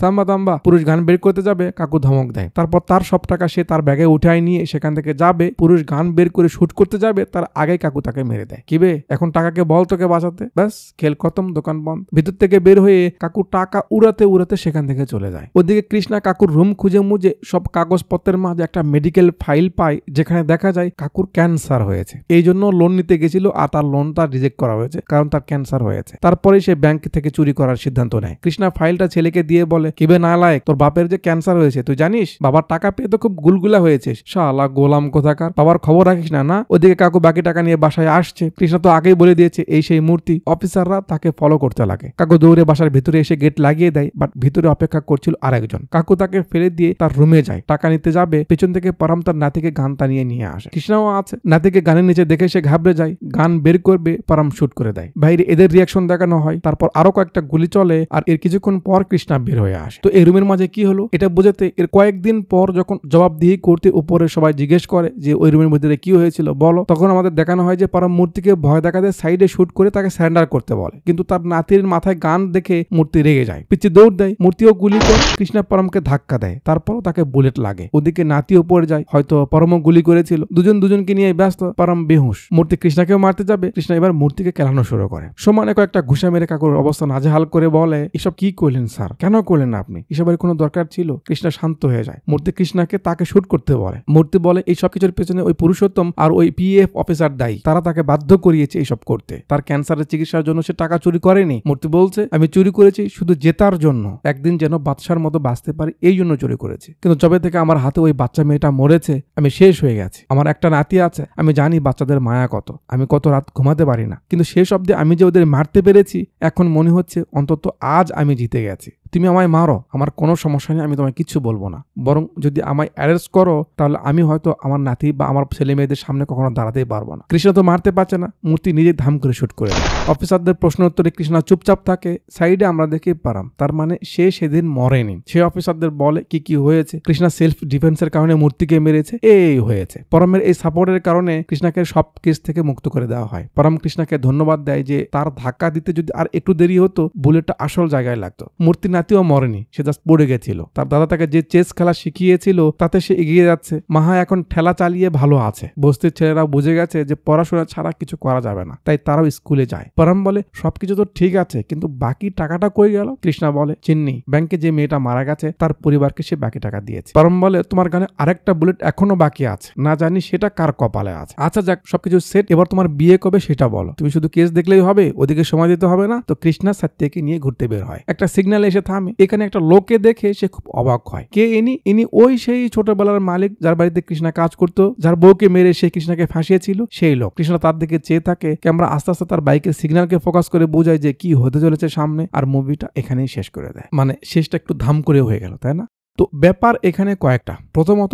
A: থাম্বা। পুরুষ গান বের করতে যাবে, কাকু ধমক দেয়। তারপর তার সব টাকা সে তার ব্যাগে উঠায় নিয়ে সেখান থেকে যাবে। পুরুষ গান বের করে শুট করতে যাবে, তার আগে কাকু তাকে মেরে দেয়। কি বে, এখন টাকাকে বল তোকে বাঁচাতে। ব্যাস, খেল খতম, দোকান বন্ধ। ভিতর থেকে বের হয়ে কাকু টাকা উড়াতে উড়াতে সেখান থেকে চলে যায়। ওদিকে কৃষ্ণা কাকুর রুম খুঁজে মুজে সব কাগজপত্রের মাঝে একটা মেডিকেল ফাইল পায়, যেখানে দেখা যায় কাকুর ক্যান্সার হয়েছে। এই জন্য লোন নিতে গেছিল, আর তার লোনটা রিজেক্ট করা হয়েছে, কারণ তার ক্যান্সার হয়েছে। তারপরে সে ব্যাংক থেকে চুরি করার সিদ্ধান্ত নেয়। কৃষ্ণা ফাইলটা ছেলেকে দিয়ে বলে, কিবে নালায়েক, তোর বাপের যে ক্যান্সার হয়েছে তুই জানিস? বাবার টাকা টাকা পেয়ে তো খুব গুলগুলা হয়েছে, শালা গোলাম কোথাকার, বাবার খবর রাখিস না। না ওদিকে কাকু বাকি টাকা নিয়ে বাসায় আসছে। কৃষ্ণা তো আগেই বলে দিয়েছে এই সেই মূর্তি। অফিসাররা তাকে ফলো করতে লাগে। কাকু দৌড়ে বাসার ভিতরে এসে গেট লাগিয়ে দেয়, বাট ভিতরে অপেক্ষা করছিল আরেকজন। কাকু তাকে ফেলে দিয়ে তার রুমে যায়, টাকা নিতে যাবে, পেছন থেকে পরম তার নাতিকে গান টানিয়ে নিয়ে আসে। কৃষ্ণাও আছে, নাতিকে গানের নিচে দেখে সে ঘাবড়ে যায়, গান বের করবে, পরম শুট করে দেয়। বাইরে এদের রিয়াকশন দেখানো হয়, তারপর আরো কয়েকটা গুলি চলে, আর এর কিছুক্ষণ পর কৃষ্ণা বের হয়ে আসে। তো এই রুমের মাঝে কি হলো এটা বোঝাতে এর কয়েকদিন পর যখন জবাবদিহি করতে উপরে সবাই জিজ্ঞেস করে যে ওই রুমের মধ্যে কি হয়েছিল বলো, তখন আমাদের দেখানো হয় যে পরম মূর্তিকে ভয় দেখাতে সাইডে শুট করে তাকে সারেন্ডার করতে বলে, কিন্তু তার নাতির মাথায় গান দেখে মূর্তি রেগে যায়, পিছে দৌড় দেয়, মূর্তিও গুলি করে কৃষ্ণা পরমকে ধাক্কা দেয়, তারপরও তাকে বুলেট লাগে। ওদিকে নাতিও পড়ে যায়, হয়তো পরমও গুলি করেছিল, দুজন দুজনকে নিয়ে ব্যস্ত, পরম বেহুশ। মূর্তি কৃষ্ণাকেও মারতে যাবে, কৃষ্ণা এবার মূর্তিকে কেলানো শুরু করে। সমানে কয়েকটা ঘুষা মেরে কাকুর অবস্থা নাজেহাল করে বলে এসব কি করলেন স্যার, কেন করলেন আপনি, এসবের কোনো দরকার ছিল? কৃষ্ণা শান্ত হয়ে যায়। মূর্তি কৃষ্ণাকে তাকে শুট করতে বলে। মূর্তি বলে এই সব কিছুর পেছনে ওই পুরুষোত্তম আর ওই পিএফ অফিসার দায়ী, তারা তাকে বাধ্য করিয়েছে এইসব করতে, তার ক্যান্সারের চিকিৎসার জন্য সে টাকা চুরি করেনি। মূর্তি বলছে আমি চুরি করেছি শুধু জেতার জন্য, একদিন যেন বাদশার মতো বাঁচতে পারি এই জন্য চুরি করেছি, কিন্তু যবে থেকে আমার হাতে ওই বাচ্চা মেয়েটা মরেছে আমি শেষ হয়ে গেছি। আমার একটা নাতি আছে, আমি জানি বাচ্চাদের মায়া কত, আমি কত রাত ঘুমাতে পারি না, কিন্তু শেষ অবধি আমি যে ওদের মারতে পেরেছি এখন মনে হচ্ছে অন্তত আজ আমি জিতে গেছি। তুমি আমায় মারো, আমার কোনো সমস্যা নেই, আমি তোমায় কিচ্ছু বলবো না, বরং যদি আমায় অ্যারেস্ট করো তাহলে আমি হয়তো আমার নাতি বা আমার ছেলে মেয়েদের সামনে কখনো দাঁড়াতেই পারবো না। কৃষ্ণা তো মারতে পারছে না, মূর্তি নিজে ধাম করে শুট করে দেয়। অফিসারদের প্রশ্ন উত্তরে কৃষ্ণা চুপচাপ থাকে। সাইডে আমরা দেখি পারাম, তার মানে সে সেদিন মরেনি। সে অফিসারদের বলে কি কি হয়েছে। কৃষ্ণা সেলফ ডিফেন্সের কারণে মূর্তিকে মেরেছে, এই হয়েছে। পরমের এই সাপোর্টের কারণে কৃষ্ণাকে সব কেস থেকে মুক্ত করে দেওয়া হয়। পরম কৃষ্ণাকে ধন্যবাদ দেয় যে তার ধাক্কা দিতে যদি আর একটু দেরি হতো বুলেটটা আসল জায়গায় লাগতো। মূর্তি নাতিও মরেনি, সে জাস্ট পড়ে গেছিল। তার দাদা তাকে যে চেস খেলা শিখিয়েছিল তাতে সে এগিয়ে যাচ্ছে। মাহা এখন ঠেলা চালিয়ে ভালো আছে। বস্তির ছেলেরাও বুঝে গেছে যে পড়াশোনা ছাড়া কিছু করা যাবে না, তাই তারাও স্কুলে যায়। পরম বলে সবকিছু তো ঠিক আছে, কিন্তু বাকি টাকাটা কই গেল? কৃষ্ণা বলে চিন্নি, ব্যাংকে যে মেয়েটা মারা গেছে তার পরিবারকে সে বাকি টাকা দিয়েছে। পরম বলে তোমার গানে আরেকটা বুলেট এখনো বাকি আছে, না জানি সেটা কার কপালে আছে। আচ্ছা যাক, সবকিছু সেট, এবার তোমার বিয়ে কবে সেটা বলো। তুমি শুধু কেস দেখলেই হবে, ওদিকে সময় দিতে হবে না। তো কৃষ্ণা সত্যকে নিয়ে ঘুরতে বের হয়। একটা সিগন্যাল এসে থামে, এখানে একটা লোককে দেখে সে খুব অবাক হয়। কে ইনি? ইনি ওই সেই ছোটবেলার মালিক যার বাড়িতে কৃষ্ণা কাজ করতো, যার বউকে মেরে সে কৃষ্ণাকে ফাঁসিয়েছিল, সেই লোক। কৃষ্ণা তার দিকে চেয়ে থাকে। ক্যামেরা আস্তে আস্তে তার বাইকের সিগন্যালকে ফোকাস করে বোঝায় যে কি হতে চলেছে সামনে, আর মুভিটা এখানেই শেষ করে দেয়। মানে শেষটা একটু ধাম করে হয়ে গেল, তাই না? তো ব্যাপার এখানে কয়েকটা। প্রথমত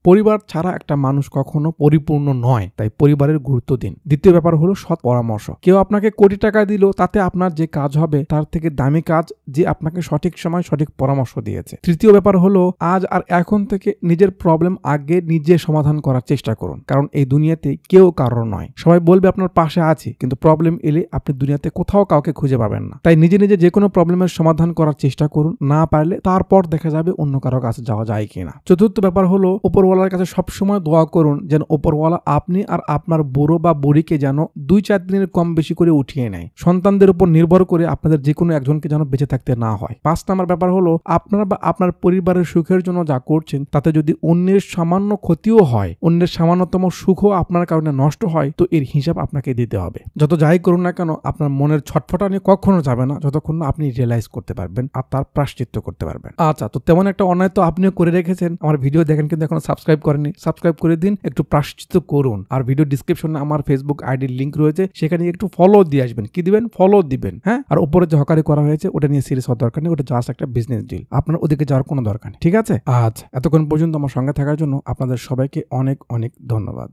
A: পরিবার ছাড়া একটা মানুষ কখনো পরিপূর্ণ নয়, তাই পরিবারের গুরুত্ব দিন। দ্বিতীয় ব্যাপার হলো সৎ পরামর্শ। কেউ আপনাকে কোটি টাকা দিল, তাতে আপনার যে কাজ হবে তার থেকে দামি কাজ যে আপনাকে সঠিক সময় সঠিক পরামর্শ দিয়েছে। তৃতীয় ব্যাপার হলো আজ আর এখন থেকে নিজের প্রবলেম আগে নিজে সমাধান করার চেষ্টা করুন, কারণ এই দুনিয়াতে কেউ কারোর নয়। সবাই বলবে আপনার পাশে আছি, কিন্তু প্রবলেম এলে আপনি দুনিয়াতে কোথাও কাউকে খুঁজে পাবেন না। তাই নিজে নিজে যে কোনো প্রবলেমের সমাধান করার চেষ্টা করুন, না পারলে তারপর দেখা যাবে অন্য কারো কাছে যাওয়া যায় কিনা। চতুর্থ ব্যাপার হলো উপরওয়ালার কাছে সবসময় দোয়া করুন যেন উপরওয়ালা আপনি আর আপনার বুড়ো বা বুড়িকে যেন 2-4 দিনের কম বেশি করে উঠিয়ে নেয়। সন্তানদের উপর নির্ভর করে আপনাদের যে কোনো একজনকে যেন বেঁচে থাকতে না হয়। 5 নম্বর ব্যাপার হলো আপনার বা আপনার পরিবারের সুখের জন্য যা করছেন তাতে যদি অন্যের সামান্য ক্ষতিও হয়, অন্যের সামান্যতম সুখও আপনার কারণে নষ্ট হয়, তো এর হিসাব আপনাকে দিতে হবে। যত যাই করুন না কেন আপনার মনের ছটফটানি কখনো যাবে না যতক্ষণ না আপনি রিয়েলাইজ করতে পারবেন আর তার প্রায়শ্চিত্ত করতে পারবেন। আচ্ছা, তো তেমন একটা অন্যায় তো আপনিও করে রেখেছেন, আমার ভিডিও দেখেন কিন্তু এখনো সাবস্ক্রাইব করেননি, সাবস্ক্রাইব করে দিন, একটু প্রায়শ্চিত্ত করুন। আর ভিডিও ডিসক্রিপশনে আমার ফেসবুক আইডির লিংক রয়েছে, সেখানে একটু ফলো দিয়ে আসবেন। কি দিবেন? ফলো দিবেন। হ্যাঁ, আর উপরে যে হকারি করা হয়েছে ওটা নিয়ে সিরিয়াস হওয়ার দরকার নেই, ওটা জাস্ট একটা বিজনেস ডিল, আপনার ওদিকে যাওয়ার কোনো দরকার নেই। ঠিক আছে? আজ এতক্ষণ পর্যন্ত আমার সঙ্গে থাকার জন্য আপনাদের সবাইকে অনেক অনেক ধন্যবাদ।